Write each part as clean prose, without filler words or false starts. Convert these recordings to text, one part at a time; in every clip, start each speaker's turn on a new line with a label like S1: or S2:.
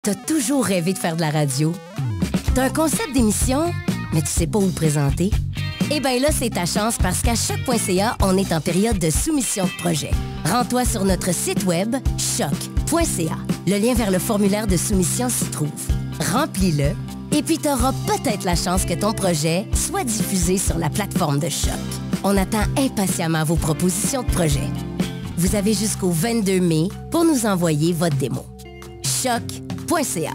S1: T'as toujours rêvé de faire de la radio? T'as un concept d'émission, mais tu sais pas où le présenter? Eh bien là, c'est ta chance parce qu'à choc.ca, on est en période de soumission de projet. Rends-toi sur notre site web choc.ca. Le lien vers le formulaire de soumission s'y trouve. Remplis-le et puis t'auras peut-être la chance que ton projet soit diffusé sur la plateforme de Choc. On attend impatiemment vos propositions de projet. Vous avez jusqu'au 22 mai pour nous envoyer votre démo. Choc.ca.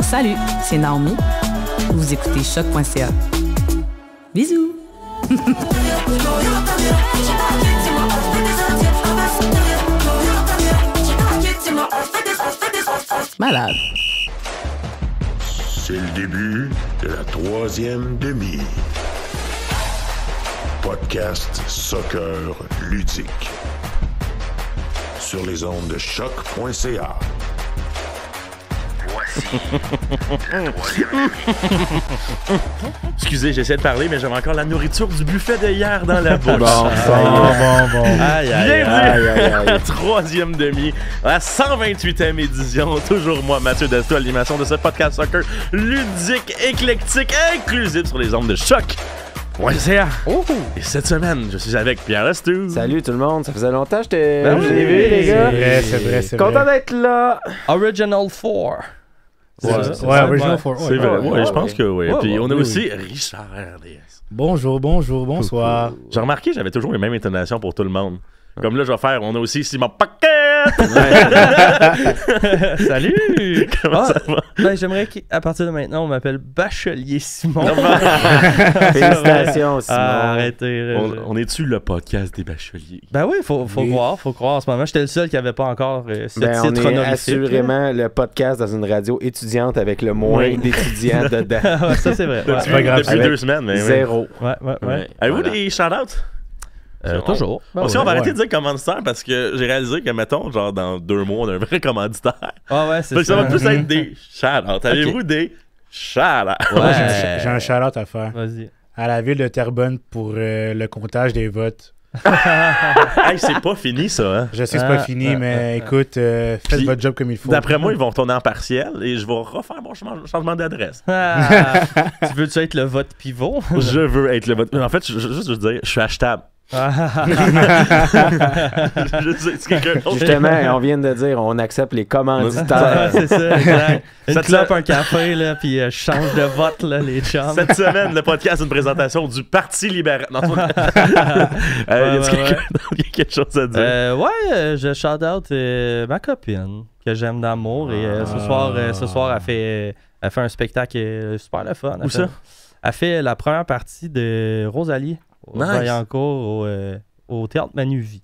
S2: Salut, c'est Naomi. Vous écoutez Choc.ca. Bisous! Malade.
S3: C'est le début de la troisième demi. Podcast soccer ludique. Sur les ondes de choc.ca. Voici la troisième demi.
S4: Excusez, j'essaie de parler, mais j'avais encore la nourriture du buffet de hier dans la bouche.
S5: Bon.
S4: Aïe, la troisième demi, la 128e édition. Toujours moi, Mathieu Desto, à l'animation de ce podcast soccer ludique, éclectique, inclusif sur les ondes de Choc. Et cette semaine, je suis avec Pierre Lestoux.
S5: Salut tout le monde, ça faisait longtemps que
S4: Ben
S5: je
S4: oui,
S5: t'ai vu les gars.
S6: C'est vrai.
S5: Content d'être là.
S6: Original 4.
S4: Ouais,
S6: Original 4.
S4: C'est vrai, ouais, je pense que oui.
S6: Ouais,
S4: Puis
S6: ouais,
S4: on a
S6: oui,
S4: aussi Richard RDS.
S6: Bonjour, bonsoir.
S4: J'ai remarqué, j'avais toujours les mêmes intonations pour tout le monde. Comme là, je vais faire, on a aussi Simon Paquet.
S6: Salut!
S4: Comment ça va?
S6: Ben, j'aimerais qu'à partir de maintenant, on m'appelle Bachelier Simon.
S5: Félicitations Simon.
S6: Arrêtez.
S4: On est-tu le podcast des bacheliers?
S6: Ben oui, faut croire en ce moment. J'étais le seul qui avait pas encore ce
S5: Ben, on
S6: titre
S5: est
S6: honorifique.
S5: assurément le podcast dans une radio étudiante avec le moins d'étudiants dedans.
S6: Ouais, ça, c'est vrai.
S4: Depuis,
S6: Ouais.
S4: depuis
S5: Avec
S4: 2 semaines, mais
S5: Zéro.
S6: Ouais.
S4: Avez-vous
S5: Voilà.
S4: des shout-outs?
S6: Toujours. Ben
S4: Aussi,
S6: ouais.
S4: on va arrêter de dire commanditaire parce que j'ai réalisé que, mettons, genre dans 2 mois, on a un vrai commanditaire.
S6: Ah ouais, c'est
S4: Fait que ça va
S6: ça.
S4: plus être des shout-outs. Avez-vous des shout-outs?
S6: Ouais.
S7: J'ai un shout-out à faire
S6: Vas-y.
S7: à la ville de Terrebonne pour le comptage des votes.
S4: Hey, c'est pas fini, ça, hein?
S7: Je sais que c'est pas fini, mais écoute, faites
S4: Puis,
S7: votre job comme il faut.
S4: D'après moi, ils vont retourner en partiel et je vais refaire mon changement d'adresse.
S6: Ah, tu veux-tu être le vote pivot?
S4: Je veux être le vote. En fait, juste veux dire, je suis achetable. Je sais, c'est quelqu'un d'autre.
S5: Justement, on vient de dire, on accepte les
S6: Ouais,
S5: commanditaires.
S6: c'est ça, exact. Une
S4: Cette
S6: clope,
S4: se-
S6: un café, là, puis je change de vote, là, les chums.
S4: Cette semaine, le podcast est une présentation du Parti libéral. Non, y a-t-il quelqu'un d'autre qui a quelque chose à dire?
S6: Je shout out ma copine que j'aime d'amour et ce soir elle fait un spectacle super le fun.
S4: Où ça?
S6: Elle fait la première partie de Rosalie au
S4: Nice.
S6: Vaillancourt au Théâtre Manuvie.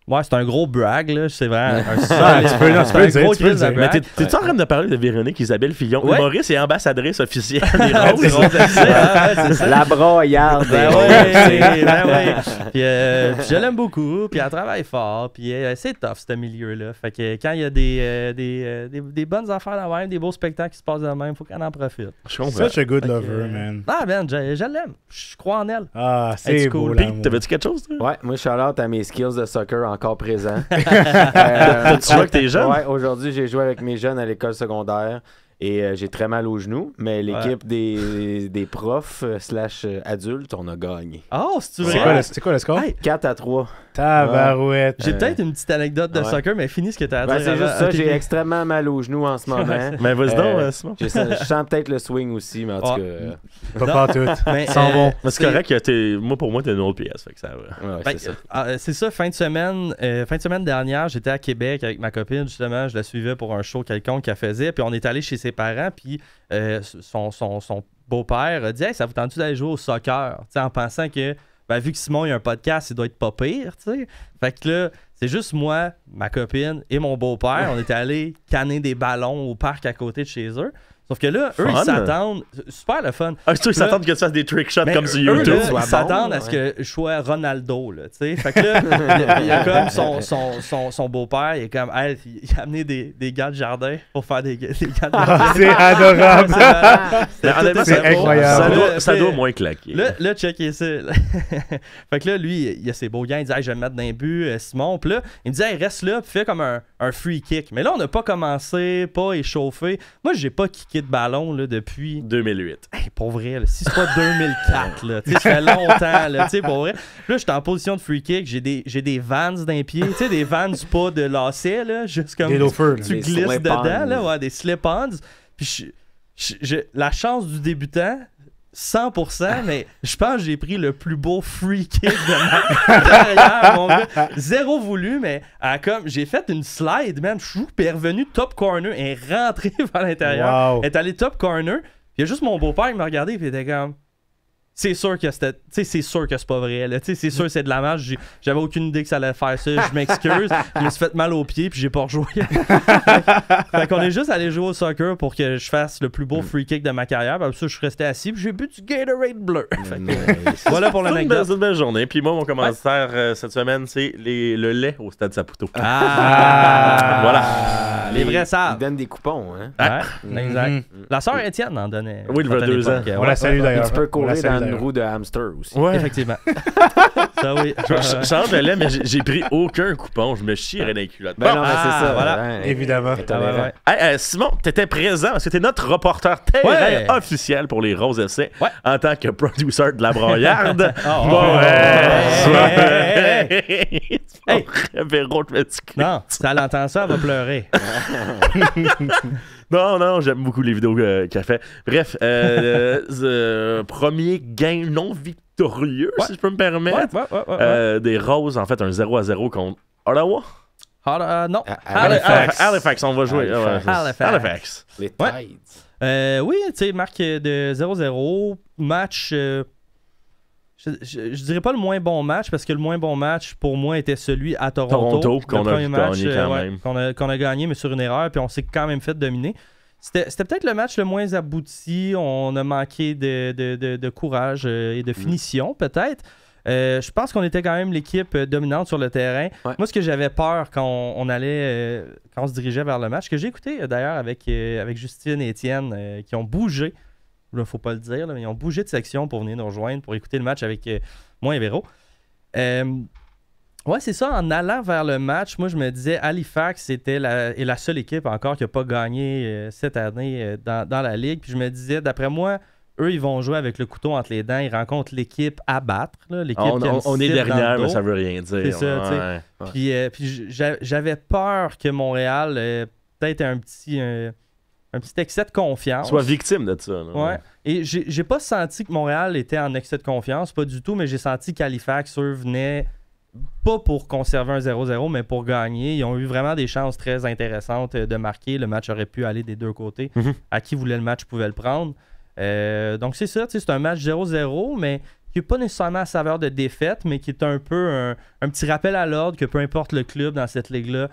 S6: Ouais, c'est un gros brag, là. C'est vraiment un
S7: tu peux le dire, tu peux le dire.
S4: Mais t'es-tu en train de parler de Véronique Isabelle Fillon,
S6: Ouais.
S4: humoriste et ambassadrice officielle des Roses?
S6: C'est ça.
S5: La broyarde.
S6: Ben oui. Puis je l'aime beaucoup, puis elle travaille fort, puis c'est tough, ce milieu-là. Fait que quand il y a des bonnes affaires dans même, des beaux spectacles qui se passent de même, faut qu'on en profite.
S4: Je comprends.
S7: Such a good
S6: Fait que,
S7: lover, man.
S6: Ah, man, je l'aime. Je crois en elle.
S7: Ah,
S6: Hey,
S7: c'est
S6: c'est
S7: beau,
S6: cool.
S7: l'amour.
S4: Pete, t'avais-tu quelque chose, toi?
S5: Ouais, moi, shout-out à mes skills de soccer encore présents.
S4: T'as-tu joué avec tes jeunes?
S5: Ouais, aujourd'hui, j'ai joué avec mes jeunes à l'école secondaire et j'ai très mal aux genoux, mais l'équipe des profs / adultes, on a gagné.
S6: Oh, c'est-tu
S7: C'est
S6: vrai?
S7: quoi le score?
S6: Hey,
S5: 4-3.
S7: Tabarouette.
S6: j'ai peut-être une petite anecdote de
S5: ouais.
S6: soccer, mais finis ce que t'as à
S5: Ben,
S6: dire.
S5: c'est juste
S6: avant.
S5: ça,
S6: Ok,
S5: j'ai
S6: ok.
S5: extrêmement mal aux genoux en ce moment.
S4: Mais vas-y donc, Simon.
S5: Je sens peut-être le swing aussi, mais en tout
S6: Ah.
S5: cas...
S7: Pas tout.
S6: Mais,
S7: S'en vont.
S4: Mais c'est correct que pour moi, t'es une autre pièce, fait que ça va.
S5: Ouais,
S6: Ben,
S5: c'est ça.
S6: c'est ça, fin de semaine dernière, j'étais à Québec avec ma copine, justement, je la suivais pour un show quelconque qu'elle faisait, puis on est allé chez ses parents, puis son beau-père a dit « Hey, ça vous tente-tu d'aller jouer au soccer? » Tu sais, en pensant que, ben, vu que Simon, il a un podcast, il doit être pas pire, tu sais. Fait que là, c'est juste moi, ma copine et mon beau-père, on était allés canner des ballons au parc à côté de chez eux. Sauf que là, eux, ils s'attendent. Super le fun.
S4: Ah, c'est sûr, ils s'attendent que tu fasses des trick shots comme sur YouTube.
S6: Eux, là, ils s'attendent à ce que je sois Ronaldo, là, tu sais. Fait que là, il y a comme son beau-père, il est comme, hey, il a amené des gars de jardin pour faire des gars de jardin.
S7: C'est adorable. C'est incroyable.
S4: Ça doit moins claquer.
S6: Là, checker ça. Fait que là, lui, il a ses beaux gants, il dit, hey, je vais me mettre dans un but, Simon. Puis là, il me dit, hey, reste là, puis fais comme un free kick. Mais là, on n'a pas commencé, pas échauffé. Moi, j'ai pas kické de ballon là, depuis
S4: 2008.
S6: Hey, pour vrai, là, si c'est pas 2004, là, ça fait longtemps, là, pour vrai. Là, j'étais en position de free kick, j'ai des Vans d'un pied, tu sais, des Vans pas de lacets, là, juste comme
S7: des loafers,
S6: tu glisses dedans, là, ouais, des slip-ons. Puis la chance du débutant, 100%, mais je pense que j'ai pris le plus beau free kick de ma carrière, mon gars. Zéro voulu, mais comme j'ai fait une slide, man, puis elle est revenue top corner, elle est rentrée vers l'intérieur. Elle est allée top corner, puis il y a juste mon beau-père qui m'a regardé, puis il était comme... C'est sûr que c'était. Tu sais, c'est sûr que c'est pas vrai. Là. C'est sûr que c'est de la marge. J'avais aucune idée que ça allait faire ça. Je m'excuse. Je me suis fait mal aux pieds puis j'ai pas rejoué. Fait qu'on est juste allé jouer au soccer pour que je fasse le plus beau free kick de ma carrière. Puis ça, je suis resté assis puis j'ai bu du Gatorade bleu. Voilà pour l'anecdote.
S4: C'est une belle journée. Puis moi, mon commentaire cette semaine, c'est le lait au Stade Saputo.
S6: Voilà. Les vrais savent.
S5: Ils donnent des coupons. Hein?
S6: Ouais, exact. La sœur Étienne en donnait.
S4: Oui, il y a 2 ans.
S7: On la salue d'ailleurs.
S5: Tu peux courir dans une roue de hamster aussi.
S4: Ouais.
S6: Effectivement. Ça, oui.
S4: Je change de lait, mais j'ai pris aucun coupon. Je me chierais dans les culottes.
S5: Ben non, mais c'est ça.
S6: Voilà.
S7: Évidemment.
S4: Hey, Simon, t'étais présent parce que t'es notre reporter terrain officiel pour les Roses FC en tant que producer de la broyarde. Véro, je me dis que...
S6: Non, si elle entend ça, elle va pleurer.
S4: Non, j'aime beaucoup les vidéos qu'elle fait. Bref, premier gain non victorieux, si je peux me permettre. Des Roses, en fait, un 0-0 contre Ottawa.
S6: Non.
S4: Halifax, on va jouer.
S6: Halifax.
S5: Les Tides.
S6: Oui, tu sais, marque de 0-0. Match... Je dirais pas le moins bon match parce que le moins bon match pour moi était celui à Toronto
S4: qu'on a gagné quand même.
S6: Qu'on a gagné mais sur une erreur puis on s'est quand même fait dominer. C'était peut-être le match le moins abouti. On a manqué de courage et de finition peut-être. Je pense qu'on était quand même l'équipe dominante sur le terrain. Ouais. Moi, ce que j'avais peur quand on allait, quand on se dirigeait vers le match, que j'ai écouté d'ailleurs avec Justine et Étienne qui ont bougé. Là, faut pas le dire, là, mais ils ont bougé de section pour venir nous rejoindre, pour écouter le match avec moi et Véro. Ouais, c'est ça. En allant vers le match, moi, je me disais Halifax était la seule équipe encore qui n'a pas gagné cette année dans la Ligue. Puis je me disais, d'après moi, eux, ils vont jouer avec le couteau entre les dents. Ils rencontrent l'équipe à battre. Là, l'équipe
S4: on est dernière, mais ça veut rien dire.
S6: C'est ça, tu sais. Puis j'avais peur que Montréal peut-être un petit excès de confiance.
S4: Soit victime de ça. Là.
S6: Ouais. Et j'ai pas senti que Montréal était en excès de confiance, pas du tout, mais j'ai senti qu'Halifax, eux, venaient pas pour conserver un 0-0, mais pour gagner. Ils ont eu vraiment des chances très intéressantes de marquer. Le match aurait pu aller des deux côtés. À qui voulait le match pouvait le prendre. Donc c'est ça, c'est un match 0-0, mais qui n'est pas nécessairement à saveur de défaite, mais qui est un peu un petit rappel à l'ordre que peu importe le club dans cette ligue-là,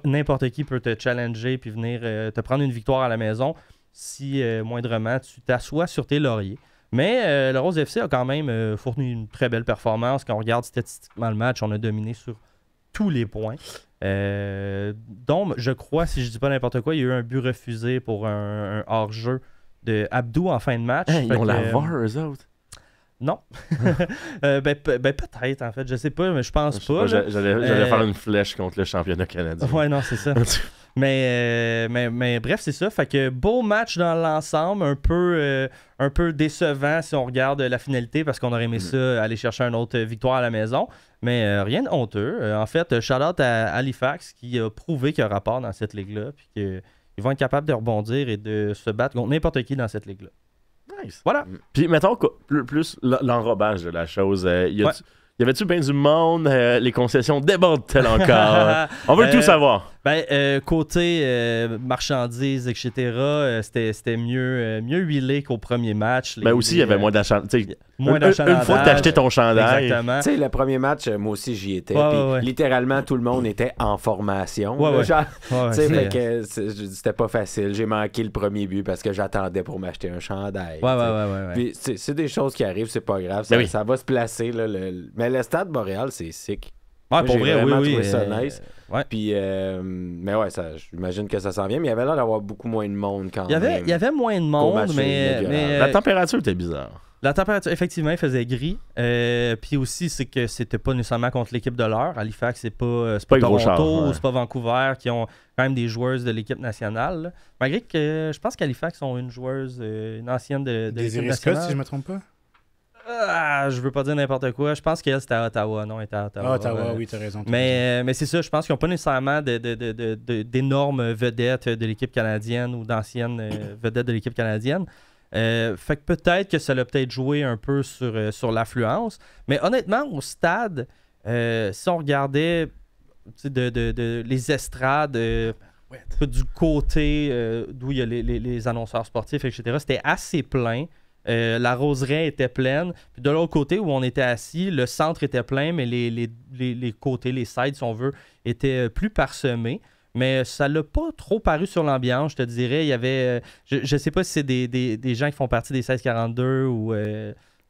S6: n'importe qui peut te challenger puis venir te prendre une victoire à la maison si moindrement tu t'assois sur tes lauriers. Mais le Rose FC a quand même fourni une très belle performance. Quand on regarde statistiquement le match, on a dominé sur tous les points. Donc, je crois, si je dis pas n'importe quoi, il y a eu un but refusé pour un hors-jeu de Abdou en fin de match.
S4: Ils ont la VAR, eux autres.
S6: Non. Peut-être, en fait. Je sais pas, mais je pense pas.
S4: J'allais faire une flèche contre le championnat canadien.
S6: Ouais, non, c'est ça. mais bref, c'est ça. Fait que beau match dans l'ensemble, un peu décevant si on regarde la finalité parce qu'on aurait aimé ça aller chercher une autre victoire à la maison. Mais rien de honteux. En fait, shout-out à Halifax qui a prouvé qu'il y a un rapport dans cette ligue-là puis qu'ils vont être capables de rebondir et de se battre contre n'importe qui dans cette ligue-là.
S4: Nice.
S6: Voilà.
S4: Puis mettons plus l'enrobage de la chose. Y avait-tu bien du monde? Les concessions débordent-elles encore? On veut tout savoir.
S6: Côté marchandises, etc., c'était mieux huilé qu'au premier match.
S4: Aussi, il y avait moins d'achalandage.
S6: Moins
S4: Une fois que t'as acheté ton chandail.
S6: Exactement.
S5: Tu sais, le premier match, moi aussi, j'y étais.
S6: Ouais.
S5: Littéralement, tout le monde était en formation.
S6: Ouais.
S5: Genre, fait que c'était pas facile. J'ai manqué le premier but parce que j'attendais pour m'acheter un chandail.
S6: Ouais.
S5: Puis, c'est des choses qui arrivent, c'est pas grave. Ça va se placer. Là, mais le Stade Montréal, c'est sick.
S6: Ouais, pour vrai,
S5: oui.
S6: J'ai
S5: trouvé ça nice.
S6: Ouais.
S5: Puis, mais ouais, j'imagine que ça s'en vient. Mais il y avait l'air d'avoir beaucoup moins de monde quand même.
S6: Il y avait moins de monde, mais
S4: la température était bizarre.
S6: La température, effectivement, il faisait gris. Puis aussi, c'est que c'était pas nécessairement contre l'équipe de l'heure. Halifax, c'est pas Toronto ou c'est pas Vancouver qui ont quand même des joueuses de l'équipe nationale. Là. Malgré que je pense qu'Halifax ont une joueuse, une ancienne de l'équipe nationale.
S7: Si je me trompe pas.
S6: Je veux pas dire n'importe quoi. Je pense qu'elle, c'était à Ottawa. Non, elle était à Ottawa.
S7: Ottawa, oui, t'as raison.
S6: Mais c'est ça, je pense qu'ils n'ont pas nécessairement d'énormes vedettes de l'équipe canadienne ou d'anciennes vedettes de l'équipe canadienne. Fait que peut-être que ça l'a peut-être joué un peu sur l'affluence. Mais honnêtement, au stade, si on regardait les estrades du côté d'où il y a les annonceurs sportifs, etc., c'était assez plein. La roseraie était pleine. Puis de l'autre côté où on était assis, le centre était plein, mais les côtés, les sides, si on veut, étaient plus parsemés. Mais ça l'a pas trop paru sur l'ambiance, je te dirais. Il y avait... je sais pas si c'est des gens qui font partie des 1642 ou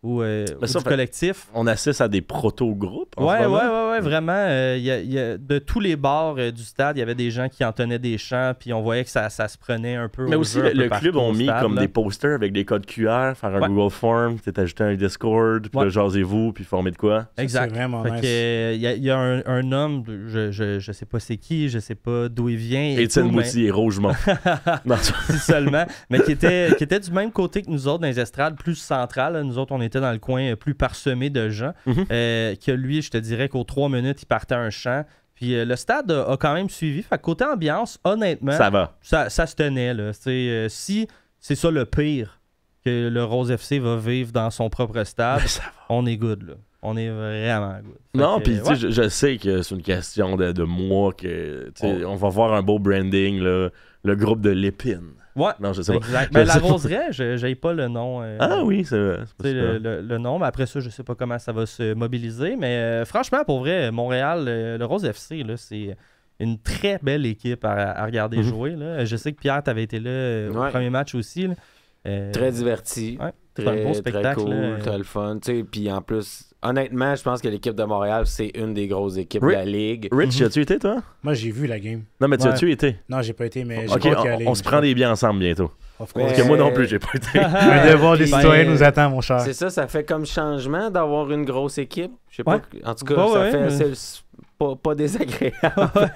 S6: du collectif.
S4: On assiste à des proto-groupes en ce
S6: moment. Ouais, vraiment. De tous les bars du stade, il y avait des gens qui en tenaient des chants, puis on voyait que ça se prenait un peu.
S4: Mais aussi, le club ont mis comme des posters avec des codes QR, faire un Google Form, ajouter un Discord, puis là, jasez-vous, puis former de quoi.
S6: Exact.
S7: C'est vraiment nice.
S6: Il y a un homme, je sais pas c'est qui, je sais pas d'où il vient.
S4: Étienne Moutier et Rougemont.
S6: Si seulement. Mais qui était du même côté que nous autres dans les estrades, plus centrales. Là. Nous autres, on était dans le coin plus parsemé de gens. Que lui, je te dirais qu'aux 3 minutes, il partait un chant. Puis le stade a quand même suivi. Fait que côté ambiance, honnêtement,
S4: ça va.
S6: Ça se tenait. Là. Si c'est ça le pire que le Rose FC va vivre dans son propre stade, on est good. Là. On est vraiment good.
S4: Non, puis tu sais, je sais que c'est une question de mois que on va voir un beau branding, là, le groupe de l'épine.
S6: Ouais,
S4: non, je sais
S6: exact. Mais la roseraie, je n'ai pas le nom.
S4: Ah oui, c'est vrai.
S6: Le nom, mais après ça, je sais pas comment ça va se mobiliser. Mais franchement, pour vrai, Montréal, le Rose FC, là, c'est une très belle équipe à regarder jouer. Là. Je sais que Pierre, tu avais été là au premier match aussi. Là.
S5: Très diverti.
S6: Ouais. C'est un beau spectacle.
S5: Très cool, très le fun. Puis en plus, honnêtement, je pense que l'équipe de Montréal, c'est une des grosses équipes de la Ligue.
S4: Rich, as-tu été, toi?
S7: Moi, j'ai vu la game.
S4: Non, mais tu as-tu été?
S7: Non, j'ai pas été, mais
S4: OK, on se prend des biens ensemble bientôt. Parce que moi non plus, j'ai pas été.
S7: Un devoir des citoyens nous attend, mon cher.
S5: C'est ça fait comme changement d'avoir une grosse équipe. Je sais pas. En tout cas, c'est pas désagréable.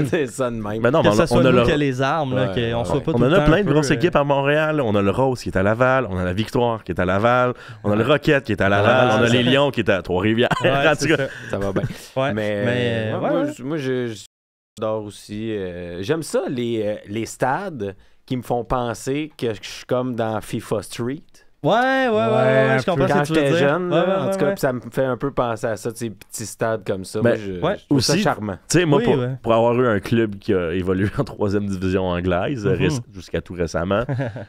S5: C'est ça de même.
S6: Mais non, que ce soit nous que les armes, qu'on soit pas tout le temps.
S4: On en a plein de grosses équipes à Montréal. On a le Rose qui est à Laval. On a la Victoire qui est à Laval. On a le Rocket qui est à Laval. On a les Lions qui est à Trois-Rivières.
S5: Ça va bien. Mais moi, j'adore aussi. J'aime ça, les stades qui me font penser que je suis comme dans FIFA Street.
S6: Ouais, je comprends
S5: quand
S6: ce que tu veux dire.
S5: J'étais jeune, en tout cas, ça me fait un peu penser à ça, ces petits stades comme ça. Moi, je trouve ça charmant.
S4: Tu sais, moi, pour avoir eu un club qui a évolué en 3e division anglaise, jusqu'à tout récemment,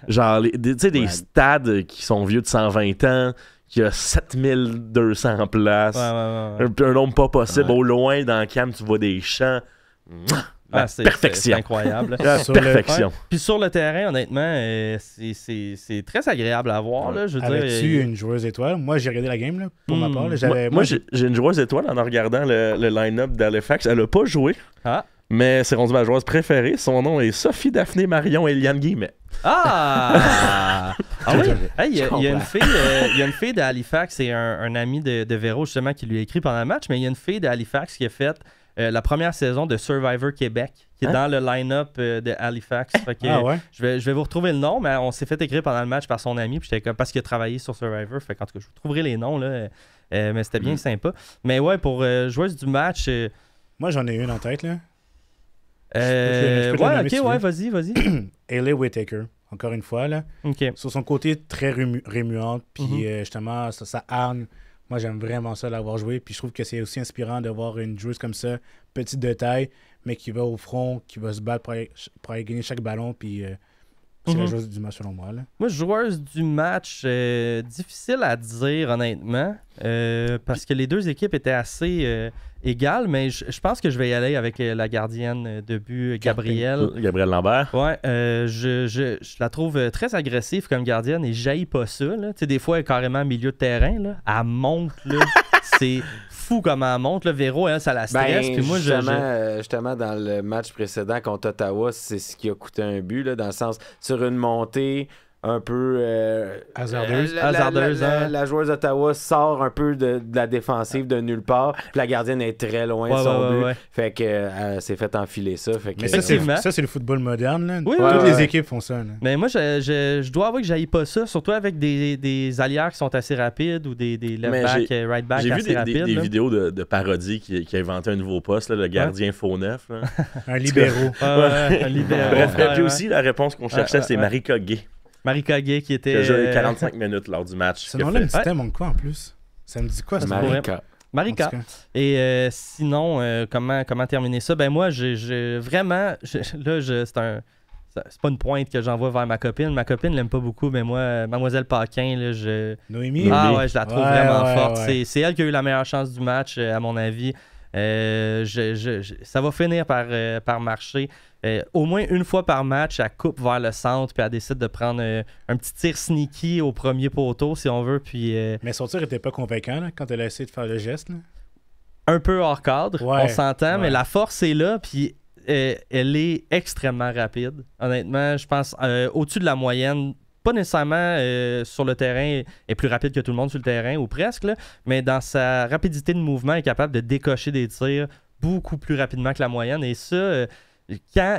S4: genre, tu sais, des stades qui sont vieux de 120 ans, qui a 7200 places, un nombre pas possible. Au loin, dans le camp, tu vois des champs. Perfection.
S6: C'est incroyable.
S4: Perfection.
S6: Puis sur le terrain, honnêtement, c'est très agréable à voir. Là,
S7: Avais-tu une joueuse étoile? Moi, j'ai regardé la game là, pour ma part.
S4: Moi, j'ai une joueuse étoile en regardant le line-up d'Halifax. Elle n'a pas joué, mais c'est rendu ma joueuse préférée. Son nom est Sophie Daphné Marion Eliane Guillemet.
S6: Ah oui? Il y a une fille d'Halifax, c'est un ami de Véro justement qui lui a écrit pendant le match, mais il y a une fille d'Halifax qui a fait la première saison de Survivor Québec, qui est dans le line-up de Halifax. Je vais vous retrouver le nom, mais on s'est fait écrire pendant le match par son ami, puis j'étais comme, parce qu'il a travaillé sur Survivor. Fait qu'en tout cas, je vous trouverai les noms, là, mais c'était bien sympa. Mais ouais, pour joueuse du match...
S7: Moi, j'en ai une en tête, là.
S6: Vas-y.
S7: Hayley Whittaker, encore une fois, là.
S6: Okay.
S7: Sur son côté très remuante, puis justement, sa arme... Moi, j'aime vraiment ça l'avoir joué. Puis je trouve que c'est aussi inspirant de voir une joueuse comme ça, petite de taille, mais qui va au front, qui va se battre pour aller gagner chaque ballon, puis c'est la joueuse du match selon moi. Là.
S6: Moi, joueuse du match, difficile à dire honnêtement, parce que les deux équipes étaient assez égales, mais je pense que je vais y aller avec la gardienne de but, Gabrielle.
S4: Gabrielle Lambert.
S6: Ouais, je la trouve très agressive comme gardienne et j'haïs pas ça. Là. Des fois, elle est carrément milieu de terrain. Là. Elle monte, là. C'est fou comment elle monte. Là. Véro, elle, ça la stresse. Puis moi,
S5: justement, dans le match précédent contre Ottawa, c'est ce qui a coûté un but, là, dans le sens, sur une montée un peu
S7: hasardeuse.
S5: La joueuse d'Ottawa sort un peu de la défensive de nulle part. Puis la gardienne est très loin de son but. Fait qu'elle s'est fait enfiler ça. Fait que...
S7: Mais ça, c'est le football moderne. Là.
S6: Oui,
S7: toutes les équipes font ça. Là.
S6: Mais moi, je dois avouer que j'haïs pas ça, surtout avec des allières qui sont assez rapides ou des left-back, right-back assez rapides.
S4: J'ai vu des vidéos de parodie qui a inventé un nouveau poste, là, le gardien faux neuf. Là.
S7: Un libéraux.
S6: Un libéraux.
S4: Bref, puis aussi, la réponse qu'on cherchait, c'est Marika Gay.
S6: Marika Gay qui était...
S4: Qui a joué 45 minutes lors du match.
S7: Ce nom-là me dit tellement quoi en plus? Ça me dit quoi, ce nom-là?
S6: Marika. Et sinon, comment terminer ça? Ben moi, vraiment... c'est pas une pointe que j'envoie vers ma copine. Ma copine l'aime pas beaucoup, mais moi, Mademoiselle Paquin, là,
S7: Noémie?
S6: Ah ouais, je la trouve vraiment forte. Ouais. C'est elle qui a eu la meilleure chance du match, à mon avis. Ça va finir par marcher. Au moins une fois par match, elle coupe vers le centre puis elle décide de prendre un petit tir sneaky au premier poteau, si on veut. Puis,
S7: mais son tir était pas convaincant là, quand elle a essayé de faire le geste. Là.
S6: Un peu hors cadre, on s'entend, mais la force est là. Puis elle est extrêmement rapide. Honnêtement, je pense au-dessus de la moyenne. Pas nécessairement sur le terrain, est plus rapide que tout le monde sur le terrain, ou presque, là, mais dans sa rapidité de mouvement, elle est capable de décocher des tirs beaucoup plus rapidement que la moyenne. Et ça, quand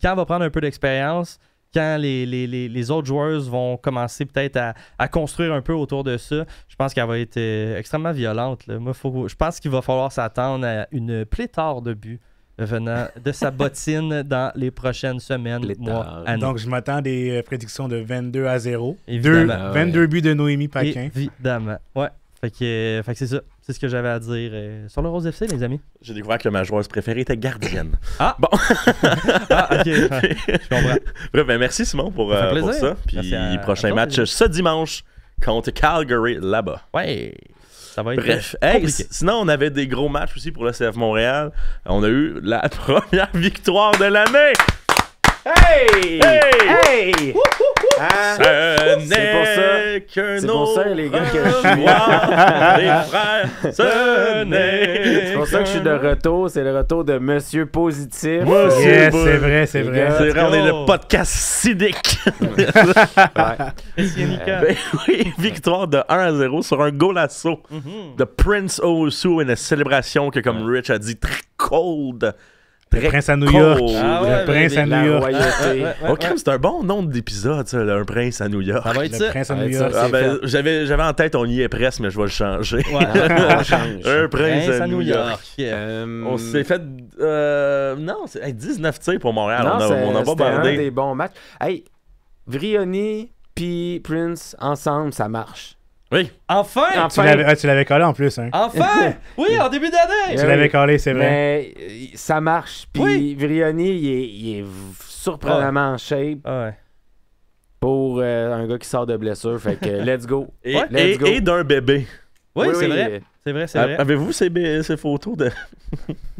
S6: elle va prendre un peu d'expérience, quand les autres joueuses vont commencer peut-être à construire un peu autour de ça, je pense qu'elle va être extrêmement violente. Là. Moi, je pense qu'il va falloir s'attendre à une pléthore de buts venant de sa bottine dans les prochaines semaines, mois, années.
S7: Donc, je m'attends à des prédictions de 22-0.
S6: Évidemment.
S7: 22 buts de Noémie Paquin.
S6: Évidemment. Ouais. Fait que c'est ça. C'est ce que j'avais à dire sur le Rose FC, les amis.
S4: J'ai découvert que ma joueuse préférée était gardienne.
S6: Ah!
S4: Bon.
S6: OK. Je comprends.
S4: Bref, ben merci Simon pour ça. Puis, prochain match ce dimanche contre Calgary, là-bas.
S6: Ouais. Ça va être
S4: bref, sinon on avait des gros matchs aussi pour le CF Montréal. On a eu la première victoire de l'année.
S5: Hey! Hey!
S4: Hein?
S5: C'est pour ça, les gars, que je suis
S4: les frères,
S5: c'est pour ça que je suis de retour. C'est le retour de Monsieur Positif.
S7: Yes, c'est vrai.
S4: C'est vrai, on est le podcast Sidic. Ben oui, victoire de 1-0 sur un goal assaut de Prince Osu, une célébration que, comme Rich a dit, très cold.
S7: Le prince à New York.
S6: Le
S7: prince à New York.
S4: C'est un bon nom d'épisode, ça, un prince à New York.
S6: Ça va être
S7: le prince à New York.
S4: J'avais en tête, on y est presque, mais je vais le changer. Un prince à New York. On s'est fait... non, c'est 19 tirs pour Montréal. On a bombardé.
S5: Un des bons matchs. Hey, Vrioni puis Prince, ensemble, ça marche.
S4: Oui.
S6: Enfin!
S7: Tu l'avais collé en plus. Hein?
S6: Enfin! Oui, en début d'année!
S7: Tu l'avais collé, c'est vrai.
S5: Mais ça marche. Puis Vrioni, il est surprenamment en shape pour un gars qui sort de blessure. Fait que let's go.
S4: Et d'un bébé.
S6: Oui, c'est vrai. C'est vrai.
S4: Avez-vous ces photos de...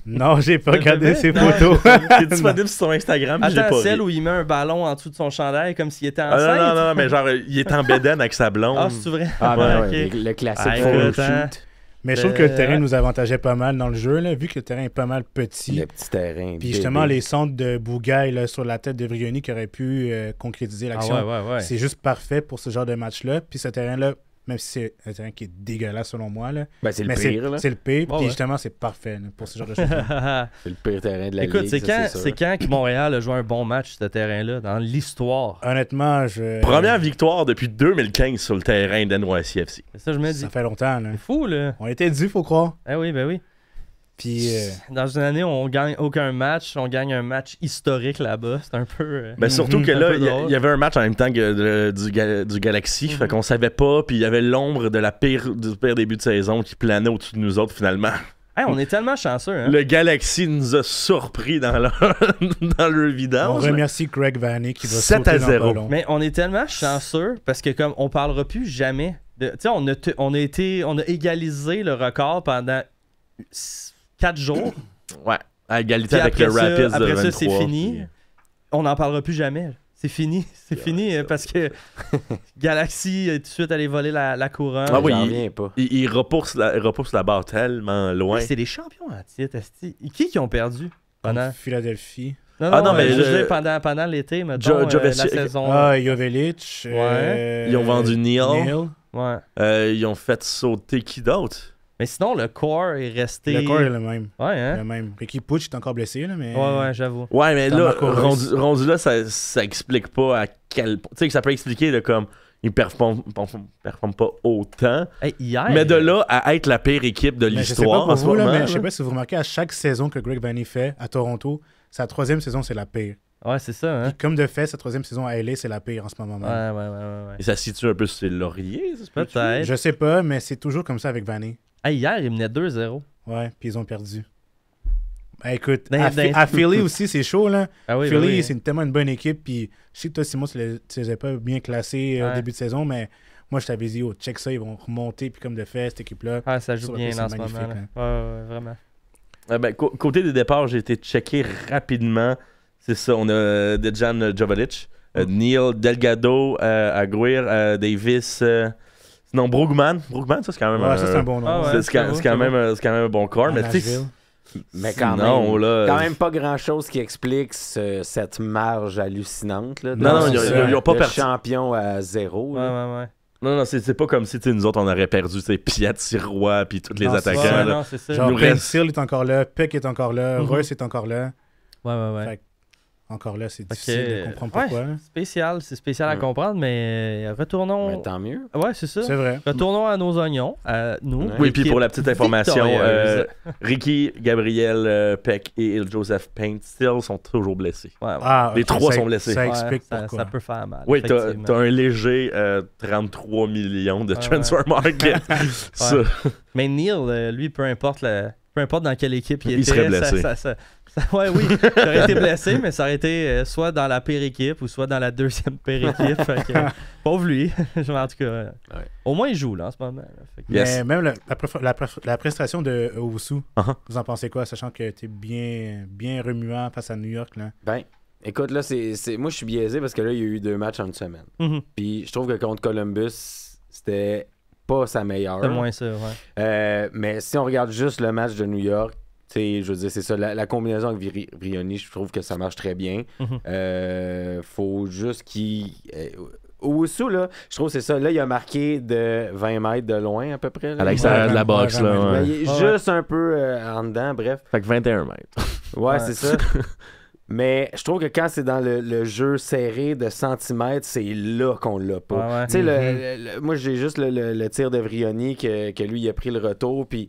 S7: Non, j'ai pas regardé ces photos.
S4: C'est disponible sur son Instagram.
S6: Attends, celle où il met un ballon en dessous de son chandail comme s'il était enceinte.
S4: Non, mais genre, il est en bédaine avec sa blonde.
S6: Ah, c'est vrai?
S5: Le classique photoshoot.
S7: Mais je trouve que le terrain nous avantageait pas mal dans le jeu, là, vu que le terrain est pas mal petit.
S5: Le petit terrain.
S7: Puis justement, les centres de Bougaille là, sur la tête de Vrioni qui auraient pu concrétiser l'action. C'est juste parfait pour ce genre de match-là. Puis ce terrain-là, même si c'est un terrain qui est dégueulasse selon moi. Là.
S5: Ben, c'est le pire.
S7: C'est le pire. Puis justement, c'est parfait là, pour ce genre de choses.
S5: C'est le pire terrain de la
S6: Écoute,
S5: Ligue.
S6: C'est quand que Montréal a joué un bon match, ce terrain-là, dans l'histoire?
S7: Honnêtement,
S4: Première victoire depuis 2015 sur le terrain d'NYCFC.
S6: Ça, je me dis.
S7: Ça fait longtemps. Là.
S6: C'est fou, là.
S7: On était dû, faut croire.
S6: Ah oui, ben oui.
S7: Puis,
S6: dans une année où on gagne aucun match, on gagne un match historique là-bas. C'est un peu.
S4: Surtout que là, il y avait un match en même temps que du Galaxy. Fait qu'on savait pas. Puis il y avait l'ombre du pire début de saison qui planait au-dessus de nous autres finalement.
S6: Hey, on est tellement chanceux. Hein?
S4: Le Galaxy nous a surpris dans le vidange.
S7: On remercie Greg Vanney qui va sauter dans le ballon.
S6: Mais on est tellement chanceux parce que comme on parlera plus jamais. Tu sais, on a égalisé le record pendant 4 jours.
S4: Ouais, à égalité avec le Rapids de 23.
S6: Après ça, c'est fini. On n'en parlera plus jamais. C'est fini. C'est fini parce que Galaxy est tout de suite allé voler la couronne.
S5: Ah oui,
S4: il repousse la barre tellement loin.
S6: C'est des champions en titre. Qui ont perdu pendant
S7: Philadelphie.
S6: Non, mais pendant l'été, mettons, la saison.
S7: Jovelic.
S4: Ils ont vendu Neil.
S6: Ouais.
S4: Ils ont fait sauter qui d'autre?
S6: Mais sinon, le corps est resté...
S7: Le corps est le même.
S6: Ouais, hein?
S7: Le même. Ricky Puig est encore blessé, là, mais...
S6: Ouais, j'avoue.
S4: Ouais, mais là, rendu là, ça explique pas à quel point... Tu sais, que ça peut expliquer, là, comme, ils performent pas autant.
S6: Hey, hier...
S4: Mais de là à être la pire équipe de l'histoire,
S7: en ce moment... Mais je sais pas si vous remarquez, à chaque saison que Greg Vanney fait à Toronto, sa 3e saison, c'est la pire.
S6: Ouais, c'est ça, hein?
S7: Puis comme de fait, sa 3e saison à LA, c'est la pire en ce moment.
S6: Ouais.
S4: Et ça se situe un peu sur ses lauriers,
S6: peut-être.
S7: Je sais pas, mais c'est toujours comme ça avec Vanney.
S6: Hey, hier, ils menaient 2-0.
S7: Ouais, puis ils ont perdu. Ben, écoute, à Philly aussi, c'est chaud, là.
S6: Ah oui,
S7: Philly, c'est tellement une bonne équipe, puis je sais que toi, Simon, tu les avais pas bien classés au début de saison, mais moi, je t'avais dit, check ça, ils vont remonter, puis comme de fait, cette équipe-là.
S6: Ah, ça joue bien en ce moment. Ouais, vraiment.
S4: Ben, côté des départs, j'ai été checké rapidement. C'est ça, on a Dejan Jovelic, Neil, Delgado, Aguirre, Davis... Non, Brugman, ça c'est quand même
S7: ça c'est un bon nom.
S4: C'est quand même un bon corps, mais tu sais,
S5: mais quand même pas grand-chose qui explique cette marge hallucinante là.
S4: Non, ils ont pas perdu.
S5: Champion à 0.
S6: Ouais.
S4: Non, c'est pas comme si nous autres on aurait perdu Piat, Sirois puis tous les attaquants.
S6: Ouais, non, c'est ça.
S7: Genre Pencil est encore là, Peck est encore là, Royce est encore là.
S6: Ouais.
S7: Fait encore là, c'est difficile de comprendre pourquoi.
S6: C'est spécial à comprendre, mais retournons...
S5: Mais tant mieux.
S6: Ouais, c'est ça.
S7: C'est vrai.
S6: Retournons à nos oignons, à nous.
S4: Oui, puis pour la petite information, Ricky, Gabriel, Peck et Joseph Paint still sont toujours blessés.
S6: Ouais.
S4: Les trois sont blessés.
S7: Ça explique pourquoi.
S6: Ça peut faire mal.
S4: Oui, t'as un léger 33 millions de transfer market.
S6: Mais Neil, lui, peu importe dans quelle équipe il était,
S4: serait blessé.
S6: Oui, il aurait été blessé, mais ça aurait été soit dans la pire équipe ou soit dans la 2e pire équipe. Fait que, pauvre lui. En tout cas, au moins il joue là en ce moment.
S7: Mais même la prestation de Owusu, vous en pensez quoi, sachant que tu es bien remuant face à New York là?
S5: Ben, écoute, là, moi je suis biaisé parce que là, il y a eu 2 matchs en une semaine. Puis je trouve que contre Columbus, c'était pas sa meilleure.
S6: C'est moins ça, ouais.
S5: Mais si on regarde juste le match de New York, je veux dire, c'est ça. La combinaison avec Vrioni, je trouve que ça marche très bien. Faut juste qu'il... Owusu, là, je trouve que c'est ça. Là, il a marqué de 20 mètres de loin, à peu près. Là.
S4: À l'extérieur de la boxe, là.
S5: Ouais. Il est juste un peu en dedans, bref.
S4: Fait que 21 mètres.
S5: Ouais, c'est ça. Mais je trouve que quand c'est dans le jeu serré de centimètres, c'est là qu'on l'a pas. Tu sais, moi, j'ai juste le tir de Vrioni que lui, il a pris le retour, puis